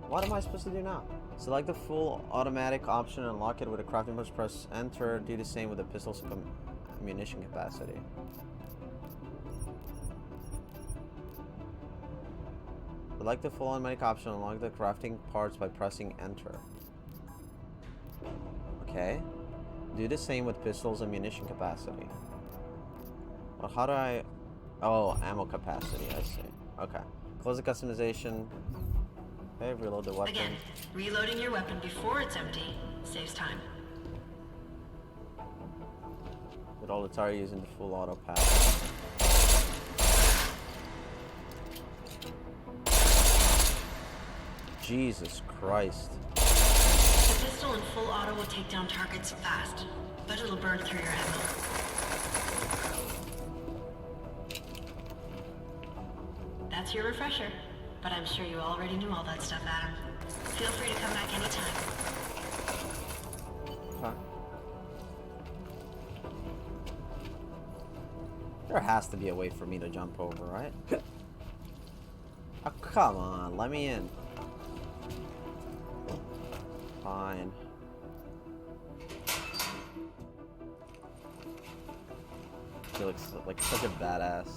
What am I supposed to do now? Select the full automatic option and unlock it with a crafting parts, press enter. Do the same with the pistol's ammunition capacity. Select the full automatic option and unlock the crafting parts by pressing enter. Okay. Do the same with pistol's ammunition capacity. Well, how do I... Oh, ammo capacity, I see. Okay. Close the customization. Okay, reload the weapon. Again, reloading your weapon before it's empty saves time. With all the target using the full auto pass. Jesus Christ. The pistol in full auto will take down targets fast, but it'll burn through your ammo. That's your refresher, but I'm sure you already knew all that stuff, Adam. Feel free to come back anytime. Okay. There has to be a way for me to jump over, right? Oh, come on, let me in. Fine. He looks like such a badass.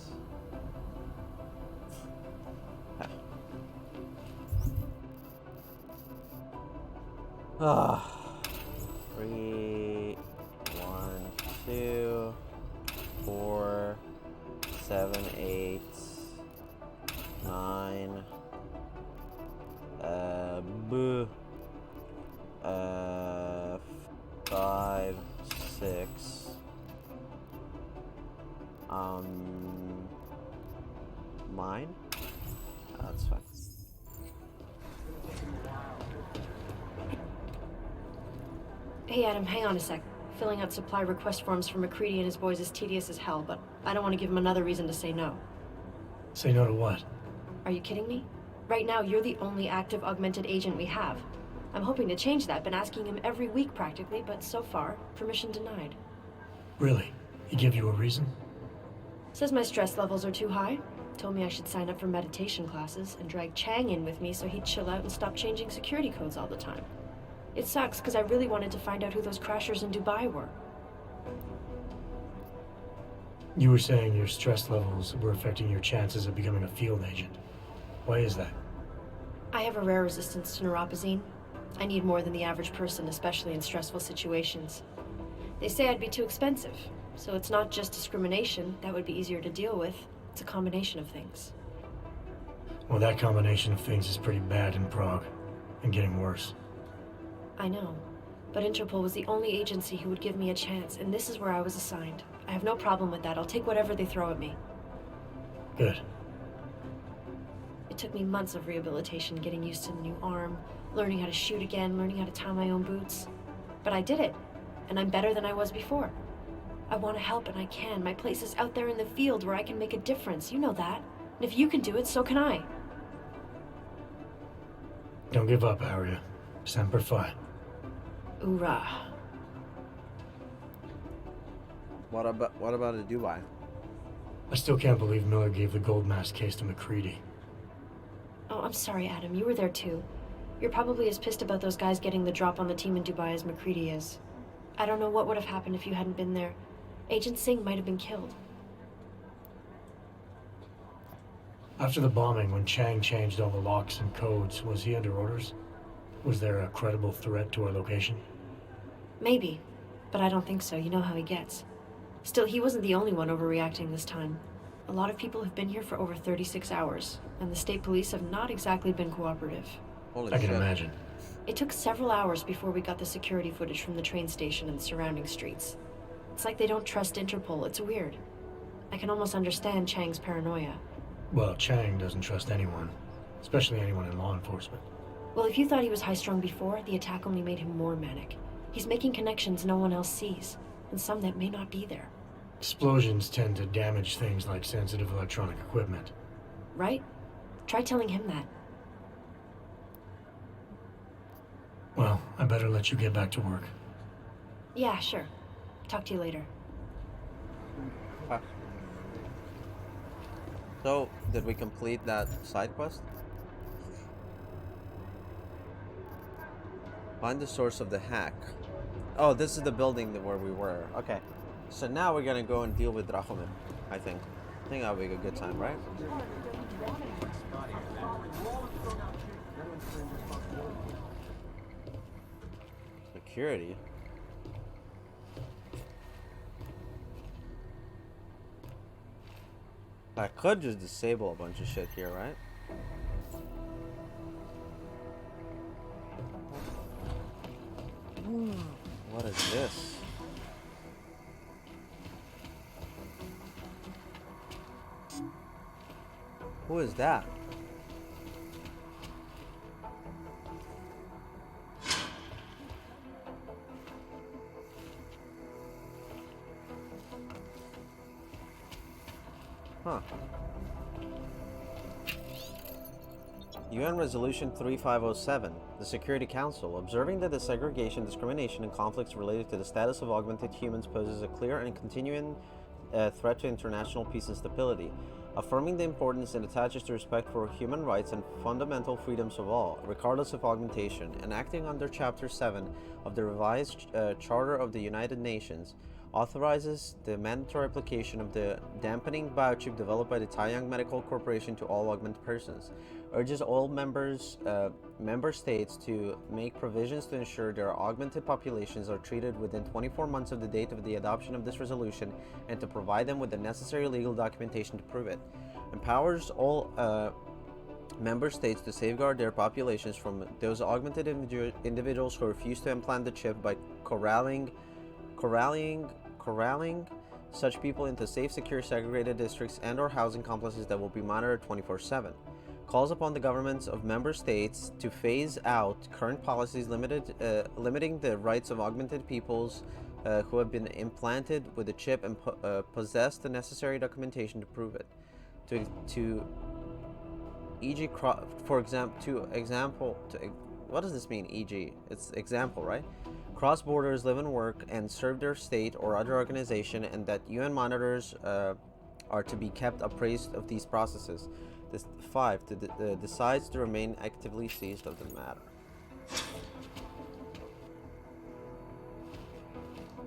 Ah. 3, 1, 2, 4, 7, 8, 9. Boo. 5, 6. Mine? That's fine. Hey Adam, hang on a sec. Filling out supply request forms for McCready and his boys is tedious as hell, but I don't want to give him another reason to say no. Say no to what? Are you kidding me? Right now, you're the only active augmented agent we have. I'm hoping to change that, been asking him every week practically, but so far, permission denied. Really? He give you a reason? Says my stress levels are too high. Told me I should sign up for meditation classes and drag Chang in with me so he'd chill out and stop changing security codes all the time. It sucks because I really wanted to find out who those crashers in Dubai were. You were saying your stress levels were affecting your chances of becoming a field agent. Why is that? I have a rare resistance to neuropazine. I need more than the average person, especially in stressful situations. They say I'd be too expensive, so it's not just discrimination. That would be easier to deal with. It's a combination of things. Well, that combination of things is pretty bad in Prague, and getting worse. I know, but Interpol was the only agency who would give me a chance, and this is where I was assigned. I have no problem with that. I'll take whatever they throw at me. Good. It took me months of rehabilitation, getting used to the new arm, learning how to shoot again, learning how to tie my own boots. But I did it, and I'm better than I was before. I want to help, and I can. My place is out there in the field where I can make a difference. You know that. And if you can do it, so can I. Don't give up, Aria. Semper Fi. Hoorah. What about a Dubai? I still can't believe Miller gave the gold mask case to McCready. Oh, I'm sorry, Adam. You were there too. You're probably as pissed about those guys getting the drop on the team in Dubai as McCready is. I don't know what would have happened if you hadn't been there. Agent Singh might have been killed. After the bombing, when Chang changed all the locks and codes, was he under orders? Was there a credible threat to our location? Maybe, but I don't think so. You know how he gets. Still, he wasn't the only one overreacting this time. A lot of people have been here for over 36 hours, and the state police have not exactly been cooperative. I can imagine. It took several hours before we got the security footage from the train station and the surrounding streets. It's like they don't trust Interpol. It's weird. I can almost understand Chang's paranoia. Well, Chang doesn't trust anyone, especially anyone in law enforcement. Well, if you thought he was high-strung before, the attack only made him more manic. He's making connections no one else sees, and some that may not be there. Explosions tend to damage things like sensitive electronic equipment. Right? Try telling him that. Well, I better let you get back to work. Yeah, sure. Talk to you later. So, did we complete that side quest? Find the source of the hack. Oh, this is the building where we were. Okay. So now we're gonna go and deal with Drachomir, I think. I think that'll be a good time, right? Security? I could just disable a bunch of shit here, right? What is this? Who is that? Huh. UN Resolution 3507, the Security Council, observing that the segregation, discrimination, and conflicts related to the status of augmented humans poses a clear and continuing threat to international peace and stability, affirming the importance it attaches to respect for human rights and fundamental freedoms of all, regardless of augmentation, and acting under Chapter 7 of the revised Charter of the United Nations, authorizes the mandatory application of the dampening biochip developed by the Taiyang Medical Corporation to all augmented persons, urges all member states to make provisions to ensure their augmented populations are treated within 24 months of the date of the adoption of this resolution and to provide them with the necessary legal documentation to prove it, empowers all member states to safeguard their populations from those augmented individuals who refuse to implant the chip by corralling such people into safe, secure, segregated districts and or housing complexes that will be monitored 24/7. calls upon the governments of member states to phase out current policies limiting the rights of augmented peoples who have been implanted with a chip and possess the necessary documentation to prove it. E.g., what does this mean, e.g.? It's example, right? Cross borders, live and work, and serve their state or other organization, and that UN monitors are to be kept appraised of these processes. 5. Decides to remain actively seized of the matter.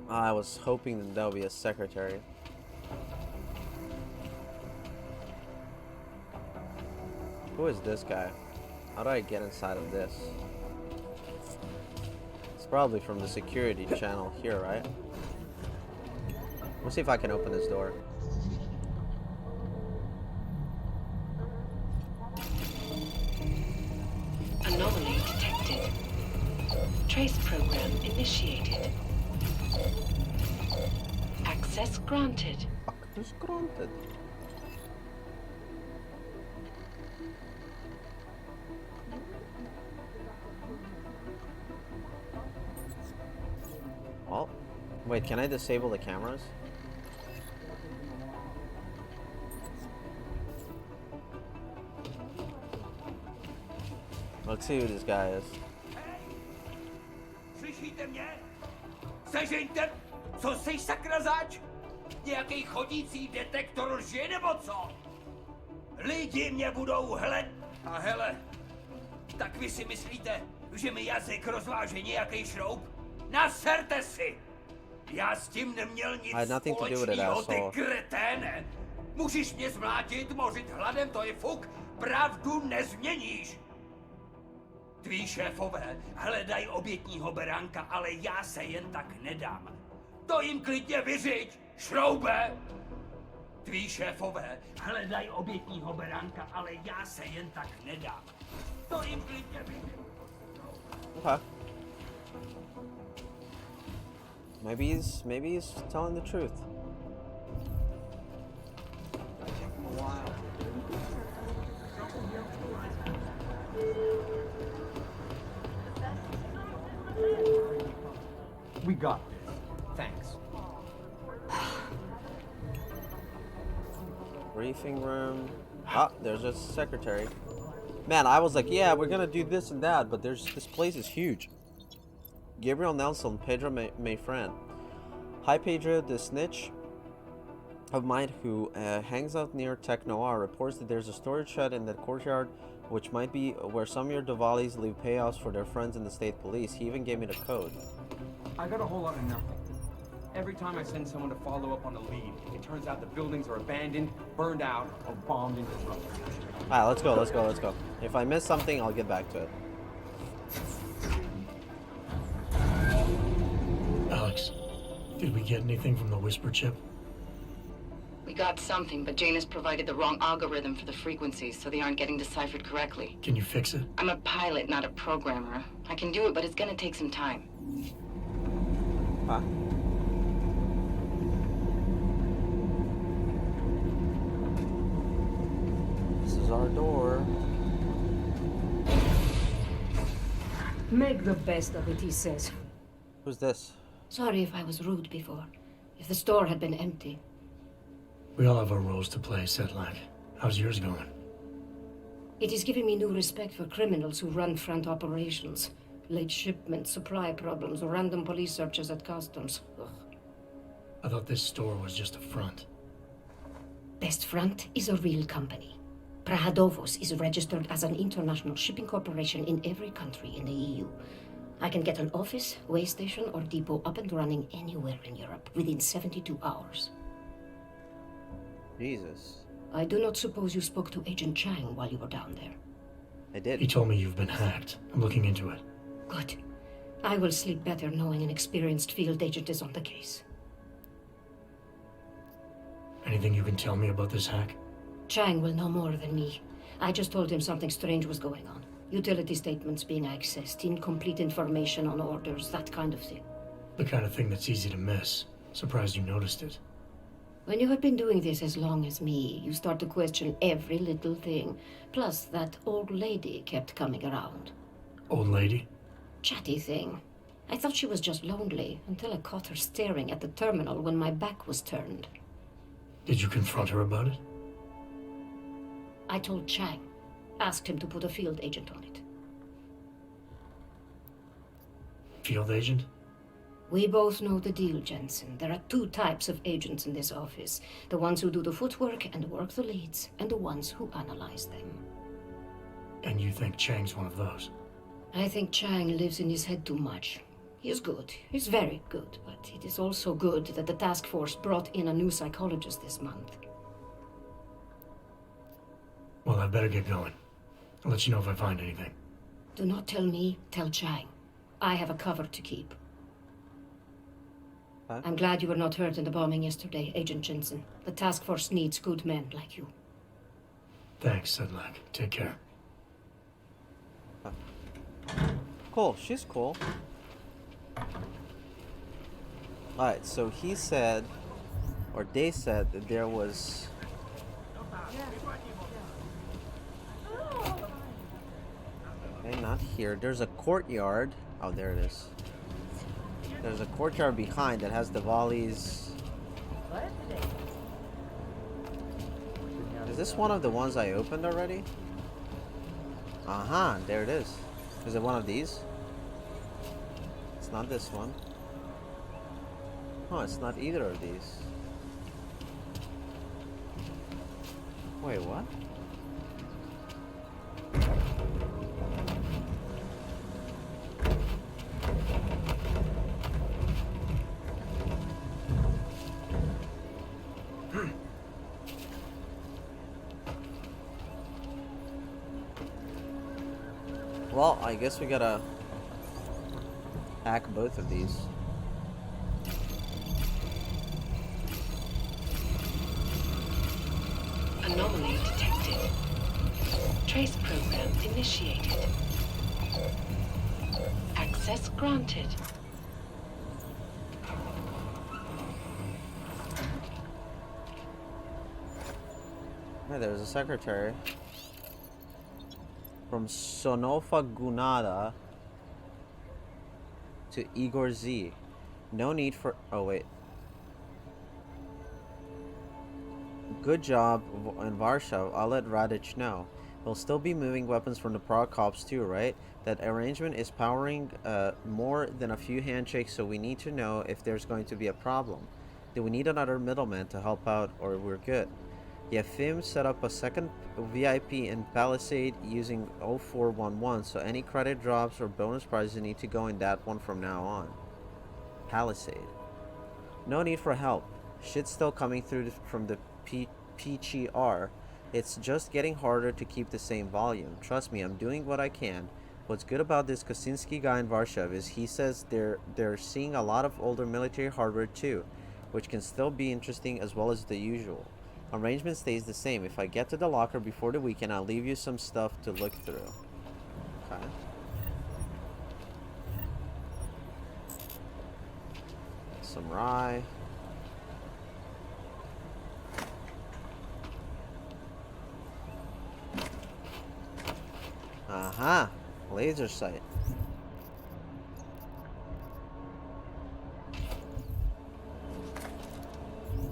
I was hoping that would be a secretary. Who is this guy? How do I get inside of this? It's probably from the security channel here, right? Let's see if I can open this door. Anomaly detected. Trace program initiated. Access granted. Access granted. Oh, wait, can I disable the cameras? Let's see who this guy is. Slyšíte mě? Sežeňte, co jsi sakra zač? Nějaký chodící detektor lži nebo co? Lidi mě budou hledat. A hele, tak vy si myslíte, že mi jazyk rozváže nějaký šroub? Naserte si! Já s tím neměl nic společného, ty kreténe! Můžeš mě zmlátit, mořit hladem, to je fuk, pravdu nezměníš! Tví šéfové hledají obětního beránka, ale já se jen tak nedám. To jim klidně vyřiď, šroube! Tví šéfové hledají obětního beránka, ale já se jen tak nedám. To jim klidně vyřiď. Okay. Maybe he's telling the truth. Wow. We got this. Thanks. Briefing room. Ah, there's a secretary. Man, I was like, yeah, we're gonna do this and that, but this place is huge. Gabriel Nelson, Pedro Mayfran. Hi Pedro, the snitch of mine who hangs out near Tech Noir reports that there's a storage shed in that courtyard which might be where some of your Diwalis leave payouts for their friends in the state police. He even gave me the code. I got a whole lot of nothing. Every time I send someone to follow up on a lead, it turns out the buildings are abandoned, burned out, or bombed into trouble. Alright, let's go. If I miss something, I'll get back to it. Alex, did we get anything from the Whisper chip? We got something, but Jane has provided the wrong algorithm for the frequencies, so they aren't getting deciphered correctly. Can you fix it? I'm a pilot, not a programmer. I can do it, but it's gonna take some time. Huh? This is our door. Make the best of it, he says. Who's this? Sorry if I was rude before. If the store had been empty. We all have our roles to play, Sedlak. How's yours going? It is giving me new respect for criminals who run front operations. Late shipments, supply problems, random police searches at customs. Ugh. I thought this store was just a front. Best Front is a real company. Prahadovos is registered as an international shipping corporation in every country in the EU. I can get an office, way station, or depot up and running anywhere in Europe within 72 hours. Jesus. I do not suppose you spoke to Agent Chang while you were down there. I did. He told me you've been hacked. I'm looking into it. Good. I will sleep better knowing an experienced field agent is on the case. Anything you can tell me about this hack? Chang will know more than me. I just told him something strange was going on. Utility statements being accessed, incomplete information on orders, that kind of thing. The kind of thing that's easy to miss. Surprised you noticed it. When you have been doing this as long as me, you start to question every little thing. Plus, that old lady kept coming around. Old lady? Chatty thing. I thought she was just lonely until I caught her staring at the terminal when my back was turned. Did you confront her about it? I told Chang. Asked him to put a field agent on it. Field agent? We both know the deal, Jensen. There are two types of agents in this office. The ones who do the footwork and work the leads, and the ones who analyze them. And you think Chang's one of those? I think Chang lives in his head too much. He is good. He's very good. But it is also good that the task force brought in a new psychologist this month. Well, I better get going. I'll let you know if I find anything. Do not tell me, tell Chang. I have a cover to keep. Huh? I'm glad you were not hurt in the bombing yesterday, Agent Jensen. The task force needs good men like you. Thanks, Sedlak. Take care. Cool, she's cool. Alright, so he said, or they said that there was... Okay, not here. There's a courtyard. Oh, there it is. There's a courtyard behind that has Diwali's... Is this one of the ones I opened already? Uh-huh, there it is. Is it one of these? It's not this one. Oh, it's not either of these. Wait, what? Well, I guess we gotta hack both of these. Anomaly detected. Trace program initiated. Access granted. Hey, there's a secretary. From Sonofa Gunada to Igor Z. No need for... Oh, wait. Good job in Warsaw. I'll let Radic know. We'll still be moving weapons from the Prague cops too, right? That arrangement is powering more than a few handshakes, so we need to know if there's going to be a problem. Do we need another middleman to help out, or we're good? Yeah, FIM set up a second VIP in Palisade using 0411, so any credit drops or bonus prizes need to go in that one from now on. Palisade. No need for help. Shit's still coming through from the PGR. It's just getting harder to keep the same volume. Trust me, I'm doing what I can. What's good about this Kosinski guy in Warsaw is he says they're seeing a lot of older military hardware too, which can still be interesting as well as the usual. Arrangement stays the same. If I get to the locker before the weekend, I'll leave you some stuff to look through. Okay. Some rye. Aha! Laser sight.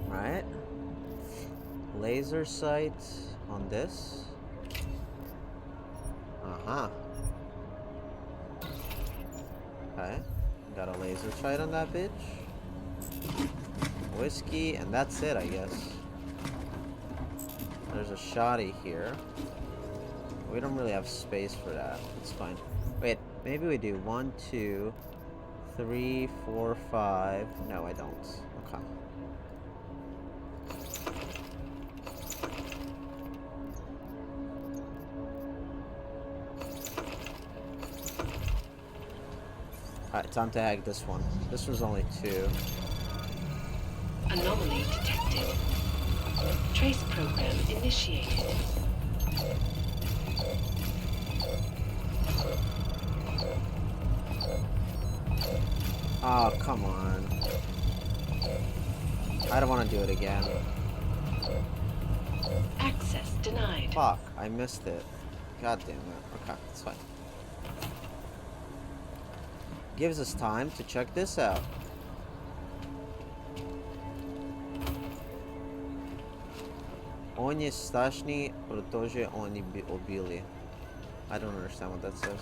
Right. Laser sight on this. Uh-huh. Okay. Got a laser sight on that bitch. Whiskey, and that's it, I guess. There's a shoddy here. We don't really have space for that. It's fine. Wait, maybe we do 1, 2, 3, 4, 5. No, I don't. Okay. Alright, time to hack this one. This was only 2. Anomaly detected. Trace program initiated. Oh, come on. I don't want to do it again. Access denied. Fuck, I missed it. God damn it. Okay, it's fine. Gives us time to check this out. Oni stashni, protože oni obili. I don't understand what that says.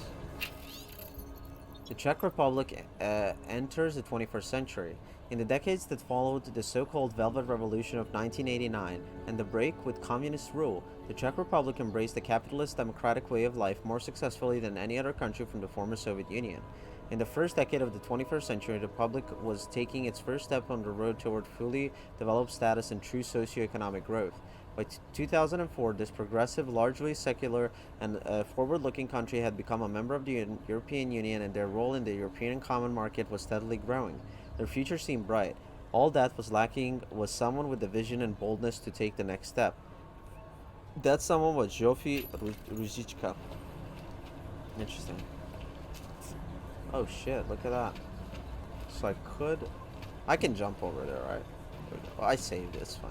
The Czech Republic enters the 21st century. In the decades that followed the so-called Velvet Revolution of 1989 and the break with communist rule, the Czech Republic embraced the capitalist democratic way of life more successfully than any other country from the former Soviet Union. In the first decade of the 21st century, the Republic was taking its first step on the road toward fully developed status and true socio-economic growth. By 2004, this progressive, largely secular, and forward-looking country had become a member of the European Union, and their role in the European common market was steadily growing. Their future seemed bright. All that was lacking was someone with the vision and boldness to take the next step. That someone was Jofi Ruziczka. Interesting. Oh shit, look at that. So I can jump over there, right? Oh, I saved it, it's fine.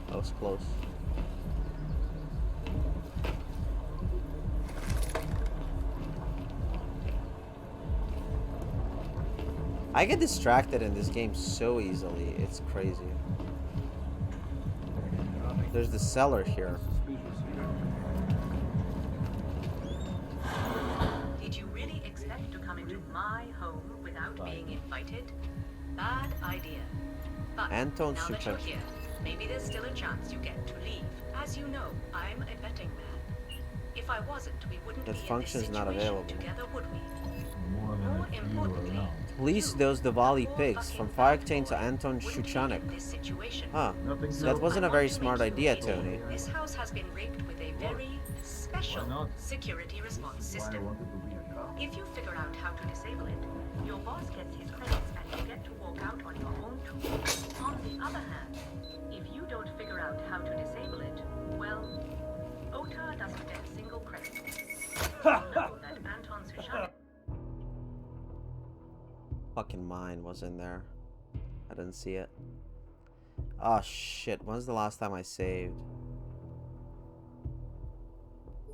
That was close. I get distracted in this game so easily, it's crazy. There's the cellar here. Did you really expect to come into my home without being invited? Bad idea. But Anton now that you're Suchek. here, maybe there's still a chance you get to leave. As you know, I'm a betting man. If I wasn't, we wouldn't That be in this function's not situation available. together, would we? More importantly, Police those Diwali pigs from Fire Octane to Anton Shuchanek. Huh. That wasn't a very smart idea, Tony. This house has been rigged with a very special security response system. If you figure out how to disable it, your boss gets his credits and you get to walk out on your own too. On the other hand, if you don't figure out how to disable it, well, Ota doesn't get a single credit. Know that Anton Sushanek Fucking mine was in there. I didn't see it. Oh shit, when's the last time I saved?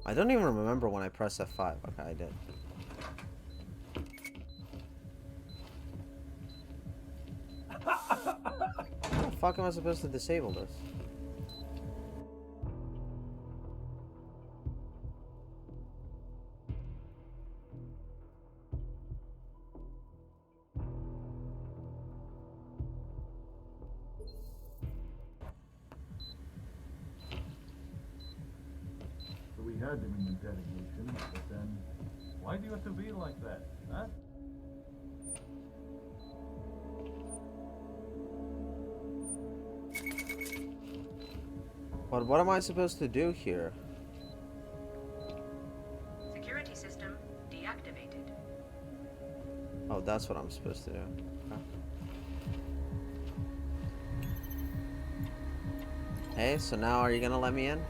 I don't even remember when I pressed F5. Okay, I did. How the fuck am I supposed to disable this? We had them in interrogation, but then why do you have to be like that, huh? But what am I supposed to do here? security system deactivated. Oh, that's what I'm supposed to do. Okay. Hey, so now are you gonna let me in?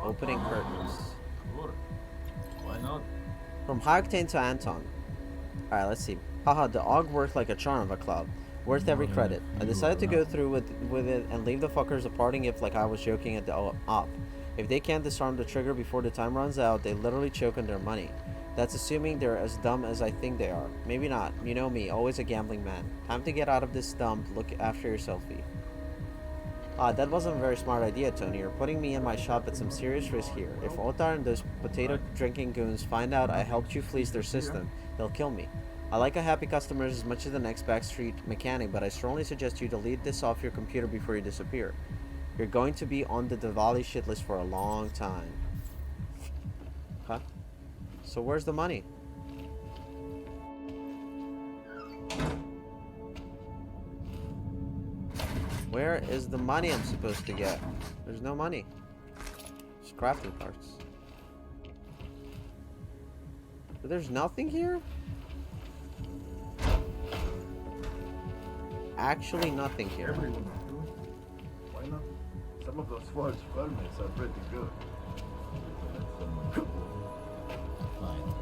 Opening curtains. Sure. Why not? From High Octane to Anton. Alright, let's see. Haha, the AUG worked like a charm of a club. Worth every credit. I decided to go through with it and leave the fuckers departing if like I was joking at the op. If they can't disarm the trigger before the time runs out, they literally choke on their money. That's assuming they're as dumb as I think they are. Maybe not. You know me, always a gambling man. Time to get out of this dump. Look after yourself, V. That wasn't a very smart idea, Tony. You're putting me and my shop at some serious risk here. If Otar and those potato-drinking goons find out I helped you fleece their system, they'll kill me. I like a happy customers as much as the next backstreet mechanic, but I strongly suggest you delete this off your computer before you disappear. You're going to be on the Diwali shit list for a long time. Huh? So where's the money? Where is the money I'm supposed to get? There's no money. It's crafting parts. But there's nothing here? Actually nothing here. Everyone is doing it. Why not? Some of those forged permits are pretty good. Fine.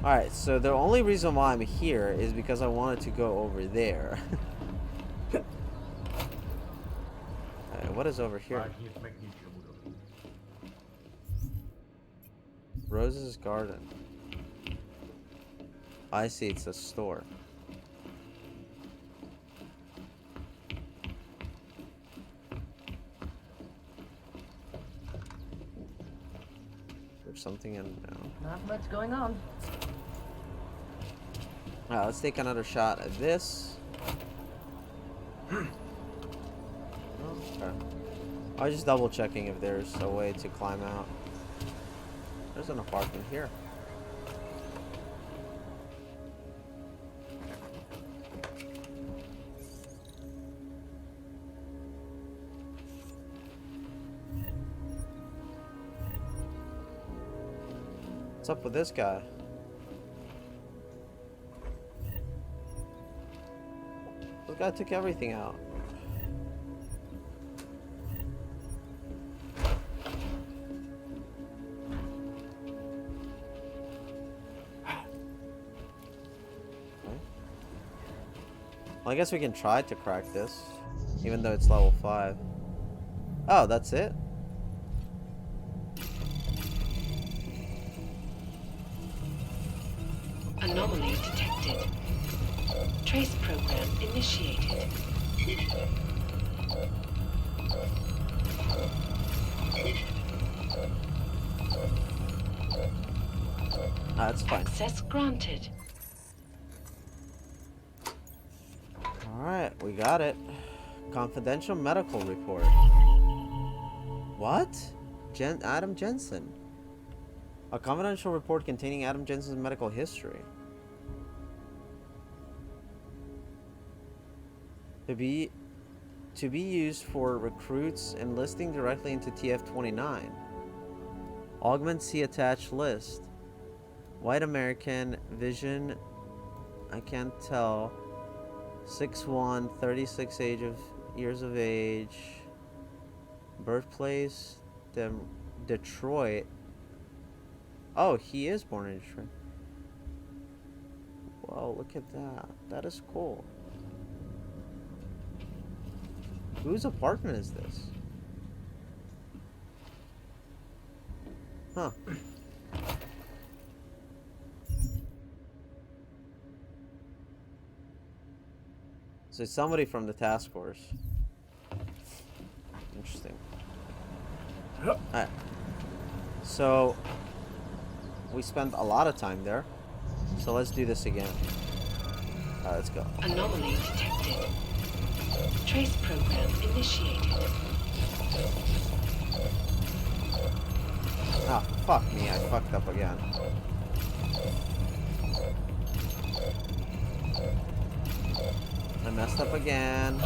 Alright, so the only reason why I'm here is because I wanted to go over there. Alright, what is over here? Rose's Garden. I see, it's a store. There's something in now. Not much going on. Alright, let's take another shot at this. Okay. I was just double checking if there's a way to climb out. There's an apartment here. What's up with this guy? This guy took everything out. Well, I guess we can try to crack this, even though it's level 5. Oh, that's it? Anomaly detected. Trace program initiated. That's fine. Access granted. Alright, we got it. Confidential medical report. What? Adam Jensen. A confidential report containing Adam Jensen's medical history. To be used for recruits enlisting directly into TF-29. Augment see attached list. White American, vision, I can't tell. 6'1", 36 years of age. Birthplace, Detroit. Oh, he is born in Detroit. Whoa, look at that. That is cool. Whose apartment is this? Huh. So it's somebody from the task force. Interesting. Alright. So we spent a lot of time there. So let's do this again. Alright, let's go. Anomaly detected. Trace program initiated. Ah, fuck me, I fucked up again. I messed up again.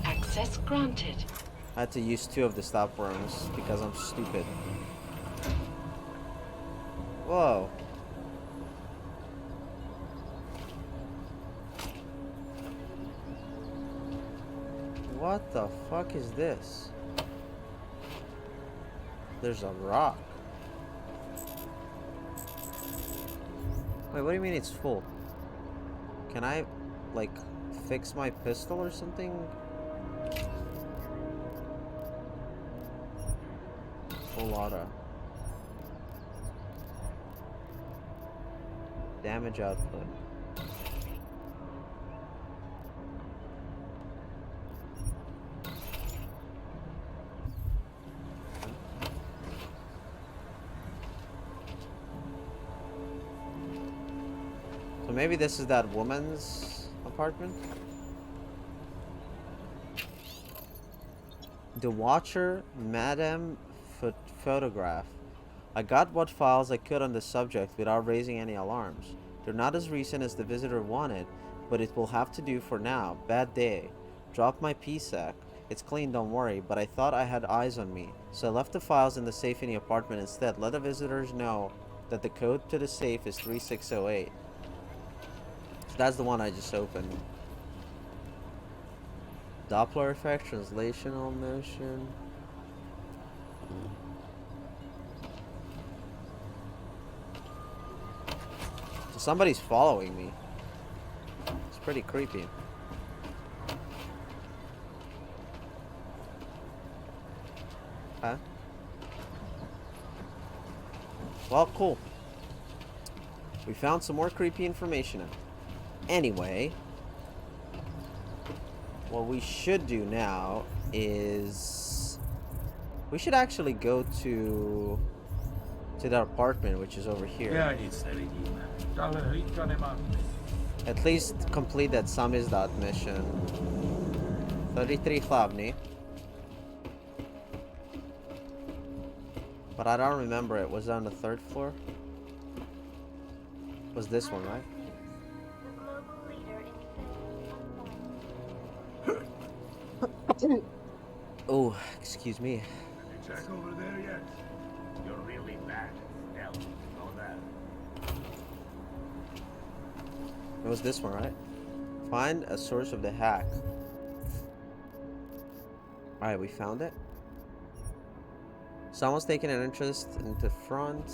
Access granted. I had to use 2 of the stop worms because I'm stupid. Whoa. What the fuck is this? There's a rock. Wait, what do you mean it's full? Can I, like, fix my pistol or something? Full auto. Damage output. So maybe this is that woman's apartment? The Watcher, Madame Photograph. I got what files I could on the subject without raising any alarms. They're not as recent as the visitor wanted, but it will have to do for now. Bad day. Dropped my PSAC. It's clean, don't worry, but I thought I had eyes on me, so I left the files in the safe in the apartment instead. Let the visitors know that the code to the safe is 3608. So that's the one I just opened. Doppler effect, translational motion. So somebody's following me. It's pretty creepy. Huh? Well, cool. We found some more creepy information out. Anyway, what we should do now is we should actually go to the apartment, which is over here. At least complete that samizdat mission. 33 hlavni. But I don't remember it. Was it on the 3rd floor? Was this one, right? Oh, excuse me. Did you check over there yet? You're really bad. Hell, know that. It was this one, right? Find a source of the hack. Alright, we found it. Someone's taking an interest in the front.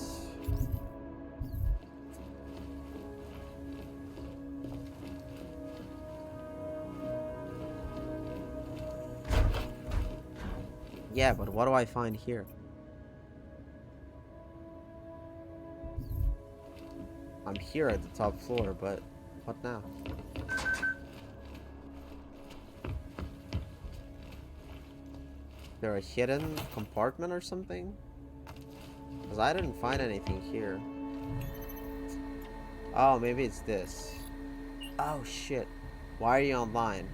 Yeah, but what do I find here? I'm here at the top floor, but what now? Is there a hidden compartment or something? Because I didn't find anything here. Oh, maybe it's this. Oh shit. Why are you online?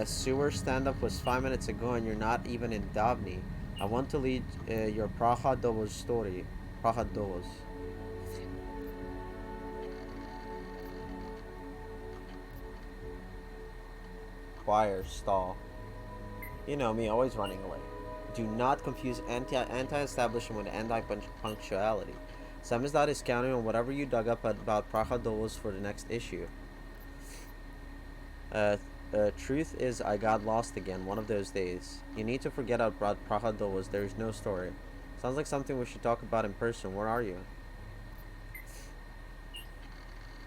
Sewer stand-up was 5 minutes ago and you're not even in Davni. I want to lead your Prahadovo's story. Prahadovo's. Choir stall. You know me, always running away. Do not confuse anti-establishment with anti-punctuality. Samizdat is counting on whatever you dug up about Prahadovo's for the next issue. Truth is, I got lost again one of those days. You need to forget about Prahadovo's. There is no story. Sounds like something we should talk about in person. Where are you?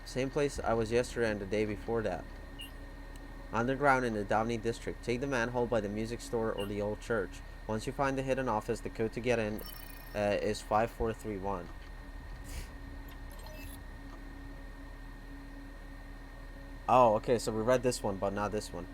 Same place I was yesterday and the day before that. Underground in the Davni district. Take the manhole by the music store or the old church. Once you find the hidden office, the code to get in is 5431. Oh, okay, so we read this one, but not this one.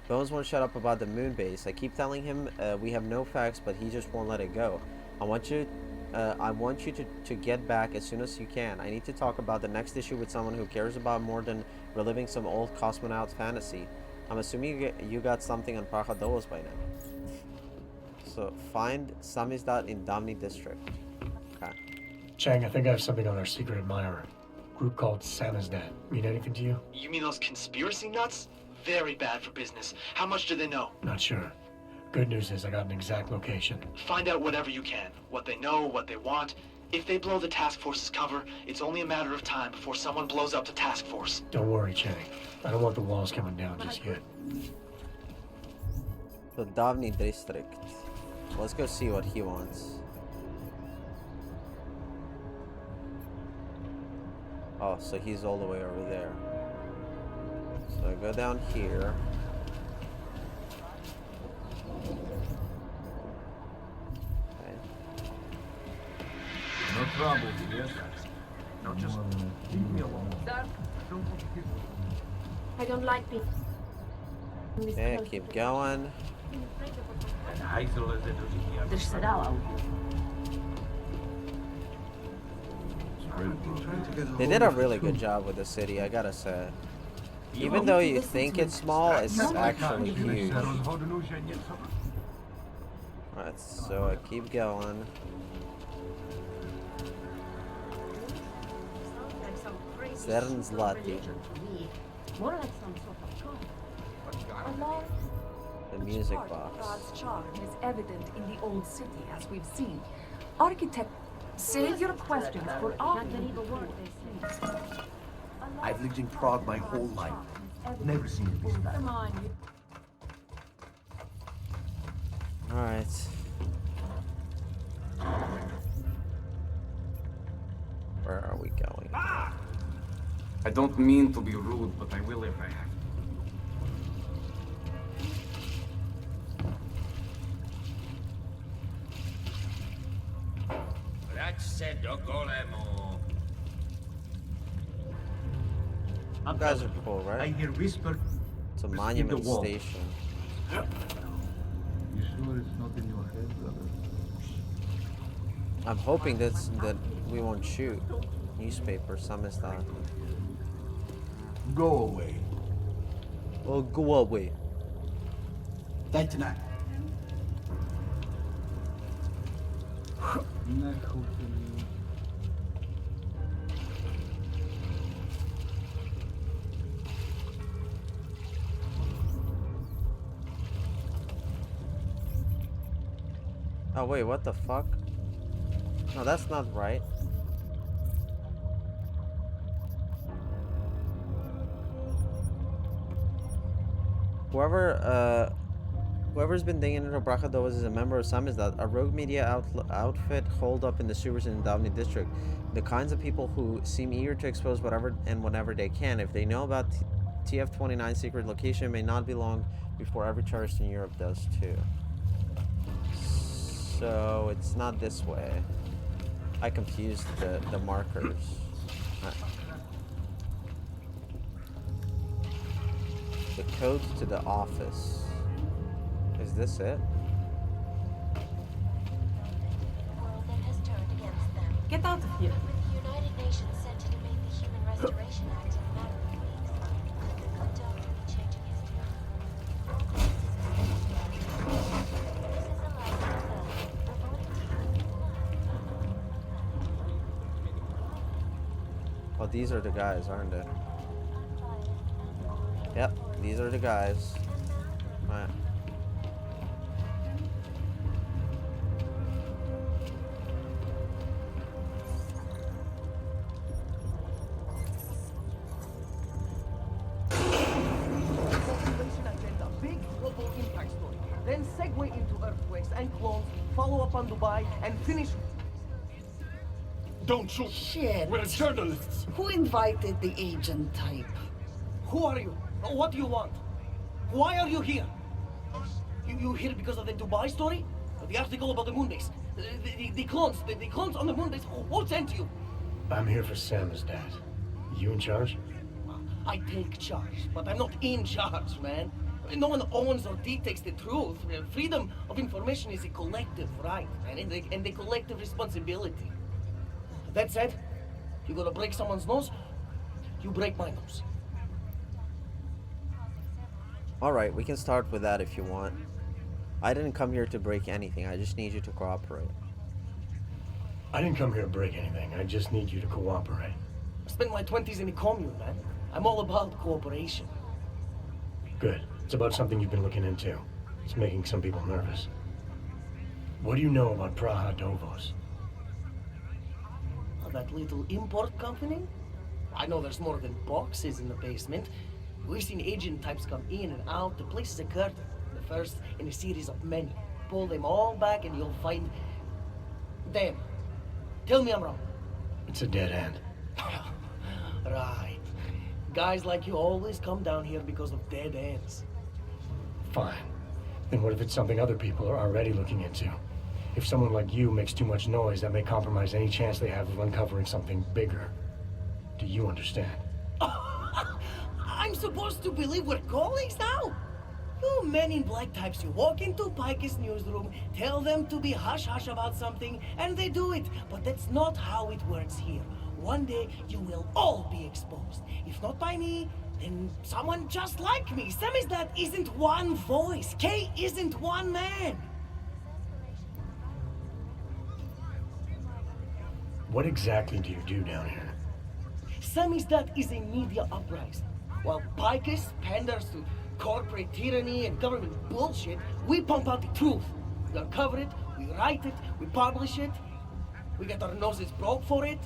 Bones won't shut up about the moon base. I keep telling him we have no facts, but he just won't let it go. I want you to get back as soon as you can. I need to talk about the next issue with someone who cares about more than reliving some old cosmonaut fantasy. I'm assuming you got something on Prahadovo's by now. So, find Samizdat in Davni district. Okay. Chang, I think I have something on our secret admirer. Group called Samizdat. Mean anything to you? You mean those conspiracy nuts? Very bad for business. How much do they know? Not sure. Good news is I got an exact location. Find out whatever you can. What they know, what they want. If they blow the task force's cover, it's only a matter of time before someone blows up the task force. Don't worry, Chang. I don't want the walls coming down just yet. The Davni district. Let's go see what he wants. Oh, so he's all the way over there. So I go down here. Okay. No trouble, yes? No, just leave me alone. I don't like being. Okay, keep going. They did a really good job with the city, I gotta say. Even though you think it's small, it's actually huge. Alright, so I keep going. Zern's Lati. More like some sort of charm. The music box. God's charm is evident in the old city, as we've seen. Architect, save your questions for our I've lived in Prague my whole life. Never seen it this bad. Alright. I don't mean to be rude, but I will if I have to. Vrať se do golemu. You guys are cool, right? I hear whisper. It's a in the monument wall. station. You sure it's not in your head, brother? I'm hoping that we won't shoot. Newspaper, some is that. Go away. Oh, go away. Tonight. Oh wait, what the fuck? No, that's not right. Whoever's been digging into Brachadovas is a member of Samizdat, a rogue media outfit holed up in the sewers in the Davni district. The kinds of people who seem eager to expose whatever and whenever they can. If they know about TF-29's secret location, it may not be long before every tourist in Europe does too. So it's not this way. I confused the markers. The code to the office. Is this it? Get out of here. With the United Nations set to debate the Human Restoration Act in a matter of weeks, a doctor will be changing history. This is a live Oh, these are the guys, aren't they? Yep, these are the guys. Alright. Big global impact story. Then segue into earthquakes and clones, follow up on Dubai, and finish. Don't shoot! Shit. We're journalists! Who invited the agent type? Who are you? What do you want? Why are you here? You here because of the Dubai story? The article about the moon base? The clones on the moon base? Who sent you? I'm here for Sam's dad. You in charge? I take charge, but I'm not in charge, man. No one owns or dictates the truth. Freedom of information is a collective right, man, and a collective responsibility. That said, you gonna break someone's nose, you break my nose. Alright, we can start with that if you want. I didn't come here to break anything, I just need you to cooperate. I didn't come here to break anything, I just need you to cooperate. I spent my 20s in a commune, man. I'm all about cooperation. Good. It's about something you've been looking into. It's making some people nervous. What do you know about Praxis? That little import company? I know there's more than boxes in the basement. We've seen agent types come in and out. The place is a curtain. The first in a series of many. Pull them all back and you'll find them. Tell me I'm wrong. It's a dead end. Right. Guys like you always come down here because of dead ends. Fine. Then what if it's something other people are already looking into? If someone like you makes too much noise, that may compromise any chance they have of uncovering something bigger. Do you understand? I'm supposed to believe we're colleagues now? You men in black types, you walk into Pike's newsroom, tell them to be hush-hush about something, and they do it. But that's not how it works here. One day, you will all be exposed. If not by me, then someone just like me. Samizdat isn't one voice. K isn't one man. What exactly do you do down here? Samizdat is a media uprising. While Picus panders to corporate tyranny and government bullshit, we pump out the truth. We uncover it, we write it, we publish it. We get our noses broke for it.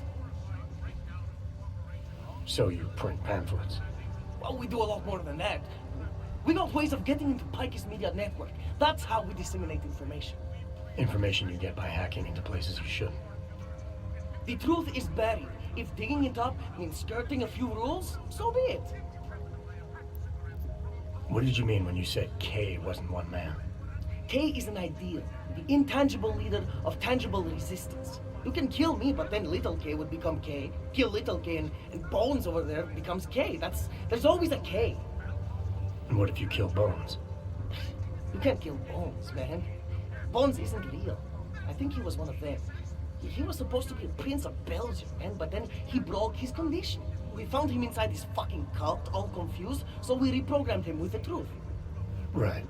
So you print pamphlets? Well, we do a lot more than that. We got ways of getting into Pike's media network. That's how we disseminate information. Information you get by hacking into places you shouldn't. The truth is buried If digging it up means skirting a few rules, so be it. What did you mean when you said K wasn't one man? K is an ideal, the intangible leader of tangible resistance. You can kill me, but then little K would become K. Kill little K and Bones over there becomes K. There's always a K. And what if you kill Bones? You can't kill Bones, man. Bones isn't real. I think he was one of them. He was supposed to be a prince of Belgium, man, but then he broke his condition. We found him inside this fucking cult, all confused, so we reprogrammed him with the truth. Right.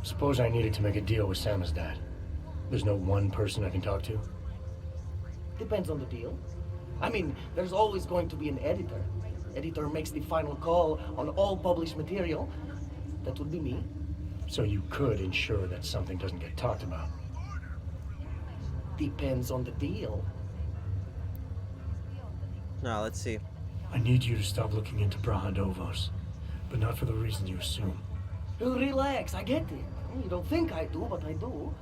Suppose I needed to make a deal with Samizdat. There's no one person I can talk to? Depends on the deal. I mean, there's always going to be an editor. Editor makes the final call on all published material. That would be me. So you could ensure that something doesn't get talked about? Depends on the deal. Now, let's see. I need you to stop looking into Brahadovos, but not for the reason you assume. Relax, I get it. You don't think I do, but I do.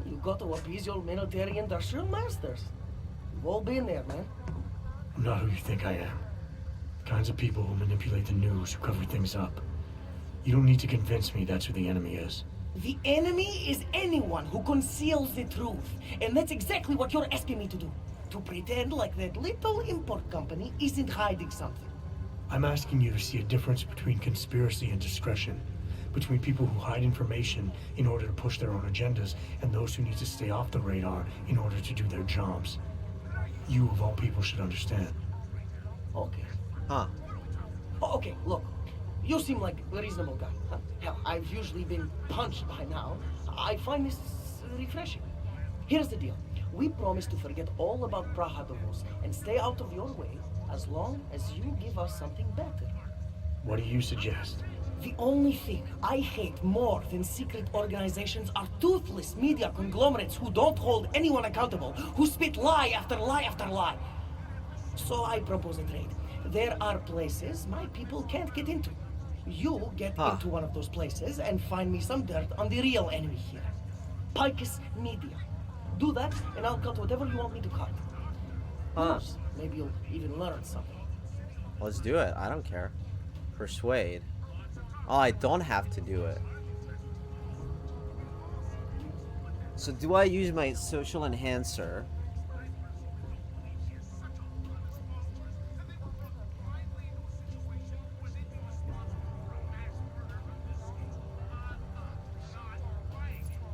You got to appease your military industrial masters. We've all been there, man. I'm not who you think I am. The kinds of people who manipulate the news, who cover things up. You don't need to convince me that's who the enemy is. The enemy is anyone who conceals the truth. And that's exactly what you're asking me to do. To pretend like that little import company isn't hiding something. I'm asking you to see a difference between conspiracy and discretion. Between people who hide information in order to push their own agendas and those who need to stay off the radar in order to do their jobs. You, of all people, should understand. Okay. Huh. Okay, look. You seem like a reasonable guy. Huh? Hell, I've usually been punched by now. I find this refreshing. Here's the deal. We promise to forget all about Brahadovos and stay out of your way as long as you give us something better. What do you suggest? The only thing I hate more than secret organizations are toothless media conglomerates who don't hold anyone accountable, who spit lie after lie after lie. So I propose a trade. There are places my people can't get into. You get into one of those places and find me some dirt on the real enemy here. Picus Media. Do that, and I'll cut whatever you want me to cut. Who knows? Maybe you'll even learn something. Let's do it. I don't care. Persuade. Oh, I don't have to do it. So do I use my social enhancer?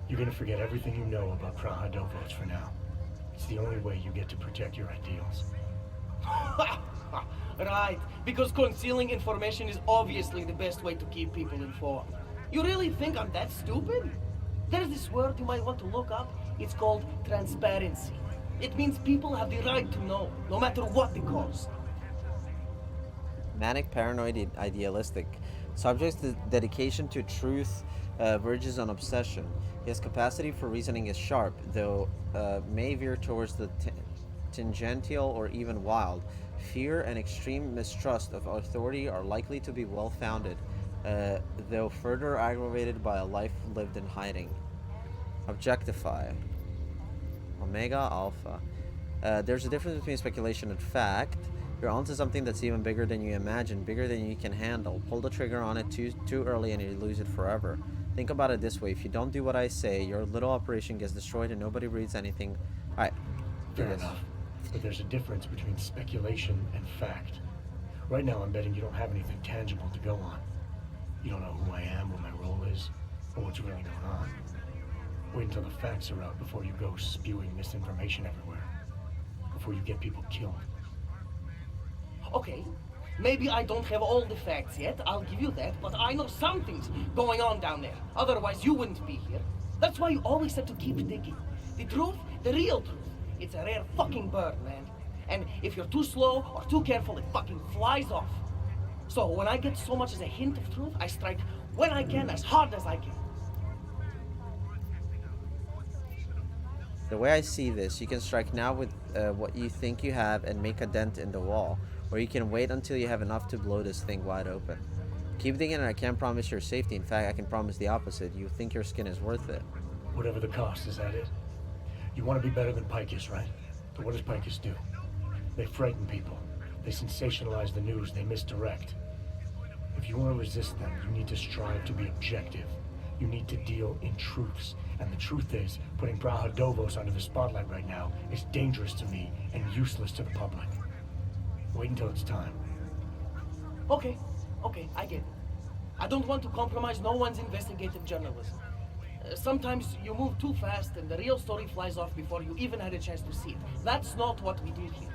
You're gonna forget everything you know about Brahadovos for now. It's the only way you get to protect your ideals. Right, because concealing information is obviously the best way to keep people informed. You really think I'm that stupid? There's this word you might want to look up. It's called transparency. It means people have the right to know, no matter what the cost. Manic, paranoid, idealistic. Subject's dedication to truth verges on obsession. His capacity for reasoning is sharp, though may veer towards the tangential or even wild. Fear and extreme mistrust of authority are likely to be well-founded, though further aggravated by a life lived in hiding. Objectify. Omega Alpha. There's a difference between speculation and fact. You're onto something that's even bigger than you imagine, bigger than you can handle. Pull the trigger on it too early and you lose it forever. Think about it this way. If you don't do what I say, your little operation gets destroyed and nobody reads anything. Alright. Fair enough. But there's a difference between speculation and fact. Right now, I'm betting you don't have anything tangible to go on. You don't know who I am, what my role is, or what's really going on. Wait until the facts are out before you go spewing misinformation everywhere. Before you get people killed. Okay, maybe I don't have all the facts yet, I'll give you that, but I know something's going on down there. Otherwise, you wouldn't be here. That's why you always have to keep digging. The truth, the real truth. It's a rare fucking bird, man. And if you're too slow or too careful, it fucking flies off. So when I get so much as a hint of truth, I strike when I can, as hard as I can. The way I see this, you can strike now with what you think you have and make a dent in the wall, or you can wait until you have enough to blow this thing wide open. Keep digging and I can't promise your safety. In fact, I can promise the opposite. You think your skin is worth it. Whatever the cost, is that it? You want to be better than Picus, right? But what does Picus do? They frighten people. They sensationalize the news. They misdirect. If you want to resist them, you need to strive to be objective. You need to deal in truths. And the truth is, putting Praha-Dovos under the spotlight right now is dangerous to me and useless to the public. Wait until it's time. Okay, I get it. I don't want to compromise no one's investigative journalism. Sometimes you move too fast and the real story flies off before you even had a chance to see it. That's not what we do here.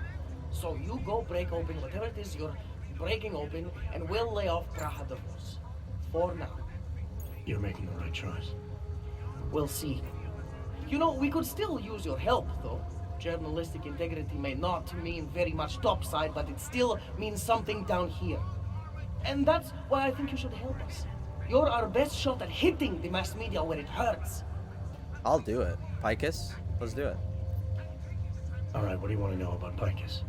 So you go break open whatever it is you're breaking open, and we'll lay off Praha-Dovos. For now. You're making the right choice. We'll see. You know, we could still use your help, though. Journalistic integrity may not mean very much topside, but it still means something down here. And that's why I think you should help us. You're our best shot at hitting the mass media where it hurts. I'll do it. Picus, let's do it. Alright, what do you want to know about Picus?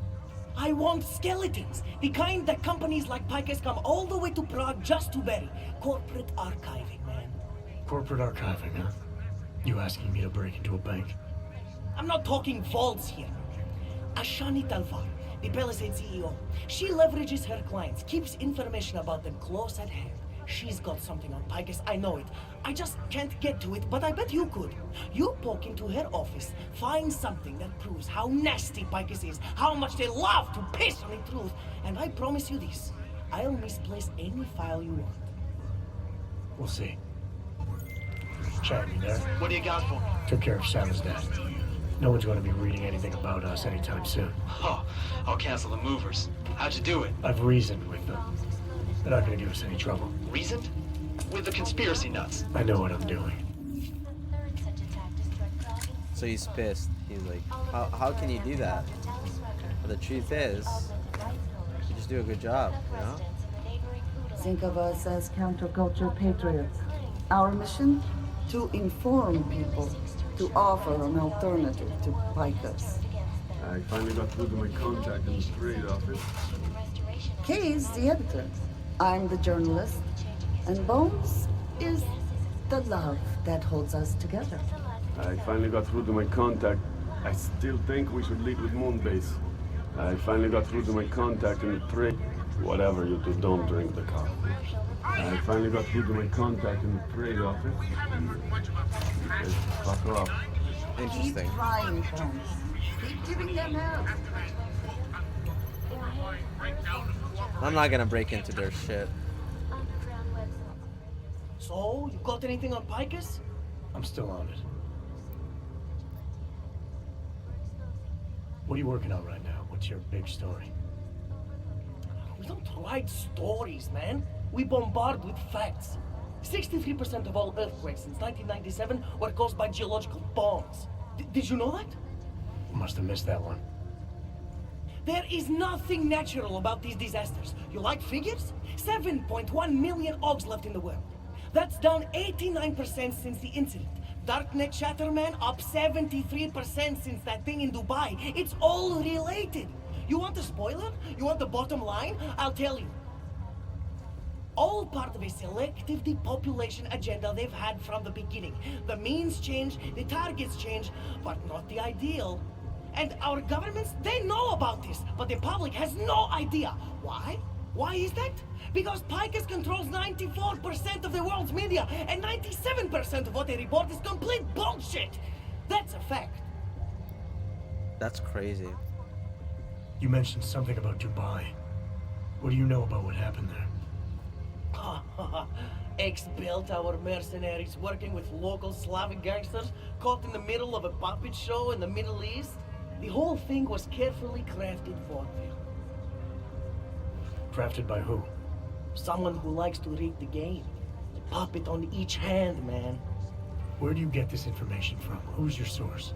I want skeletons. The kind that companies like Picus come all the way to Prague just to bury. Corporate archiving, man. Corporate archiving, huh? You asking me to break into a bank? I'm not talking vaults here. Ashani Talvar, the Palisade CEO. She leverages her clients, keeps information about them close at hand. She's got something on Picus, I know it. I just can't get to it, but I bet you could. You poke into her office, find something that proves how nasty Picus is, how much they love to piss on the truth, and I promise you this, I'll misplace any file you want. We'll see. Chad, you there? What do you got for me? Took care of Sal's dad. No one's going to be reading anything about us anytime soon. Oh, I'll cancel the movers. How'd you do it? I've reasoned with them. They're not going to give us any trouble. Reasoned? With the conspiracy nuts. I know what I'm doing. So he's pissed. He's like, how can you do that? But the truth is, you just do a good job, you know? Think of us as counterculture patriots. Our mission? To inform people, to offer an alternative to Picus. I finally got through to my contact in the trade office. Kay's the editor. I'm the journalist. And Bones is the love that holds us together. I finally got through to my contact. I still think we should lead with Moonbase. I finally got through to my contact in the trade. Whatever you do, don't drink the coffee. I finally got through to my contact in the trade office. Okay, fuck off. Interesting. Keep trying, Bones. Keep giving them help. I'm not gonna break into their shit. So, you got anything on Picus? I'm still on it. What are you working on right now? What's your big story? We don't write stories, man. We bombard with facts. 63% of all earthquakes since 1997 were caused by geological bombs. Did you know that? Must have missed that one. There is nothing natural about these disasters. You like figures? 7.1 million OGs left in the world. That's down 89% since the incident. Darknet Chatterman up 73% since that thing in Dubai. It's all related. You want a spoiler? You want the bottom line? I'll tell you. All part of a selective depopulation agenda they've had from the beginning. The means change, the targets change, but not the ideal. And our governments, they know about this, but the public has no idea. Why? Why is that? Because Picus controls 94% of the world's media, and 97% of what they report is complete bullshit. That's a fact. That's crazy. You mentioned something about Dubai. What do you know about what happened there? Ex-Bell-Tower mercenaries working with local Slavic gangsters caught in the middle of a puppet show in the Middle East. The whole thing was carefully crafted vaudeville. Crafted by who? Someone who likes to rig the game. A puppet on each hand, man. Where do you get this information from? Who's your source?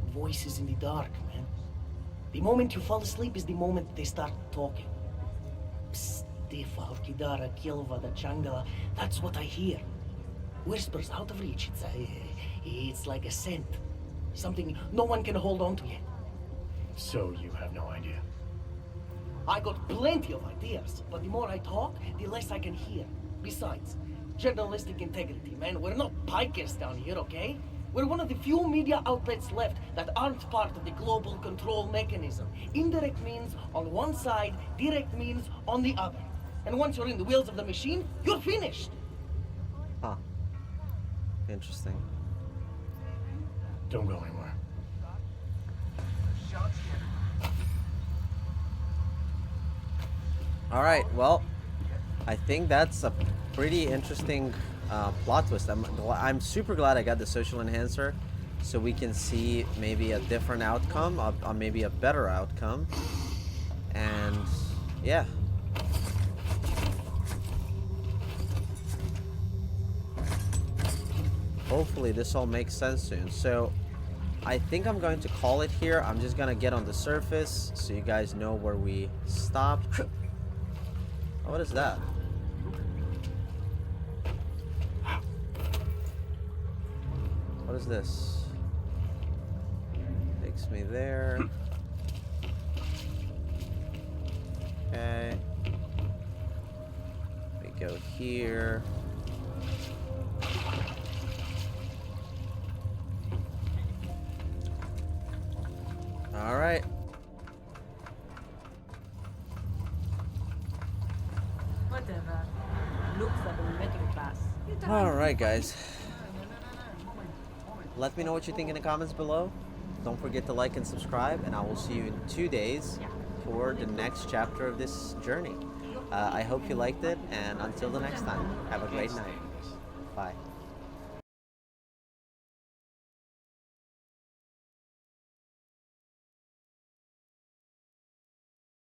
Voices in the dark, man. The moment you fall asleep is the moment they start talking. Psst, Defa, Kidara, Kilva, the Changala. That's what I hear. Whispers out of reach. It's like a scent. Something no one can hold on to yet. So you have no idea? I got plenty of ideas, but the more I talk, the less I can hear. Besides, journalistic integrity, man. We're not pikers down here, okay? We're one of the few media outlets left that aren't part of the global control mechanism. Indirect means on one side, direct means on the other. And once you're in the wheels of the machine, you're finished. Huh. Interesting. Don't go anywhere. Alright, well, I think that's a pretty interesting plot twist. I'm super glad I got the social enhancer so we can see maybe a different outcome, maybe a better outcome. And yeah. Hopefully this all makes sense soon. So I think I'm going to call it here. I'm just gonna get on the surface so you guys know where we stopped. Oh, what is that? What is this? Takes me there. Okay. We go here. All right. Whatever. Looks like a metal class. All right, guys. Let me know what you think in the comments below. Don't forget to like and subscribe, and I will see you in 2 days for the next chapter of this journey. I hope you liked it, and until the next time, have a great night. Bye.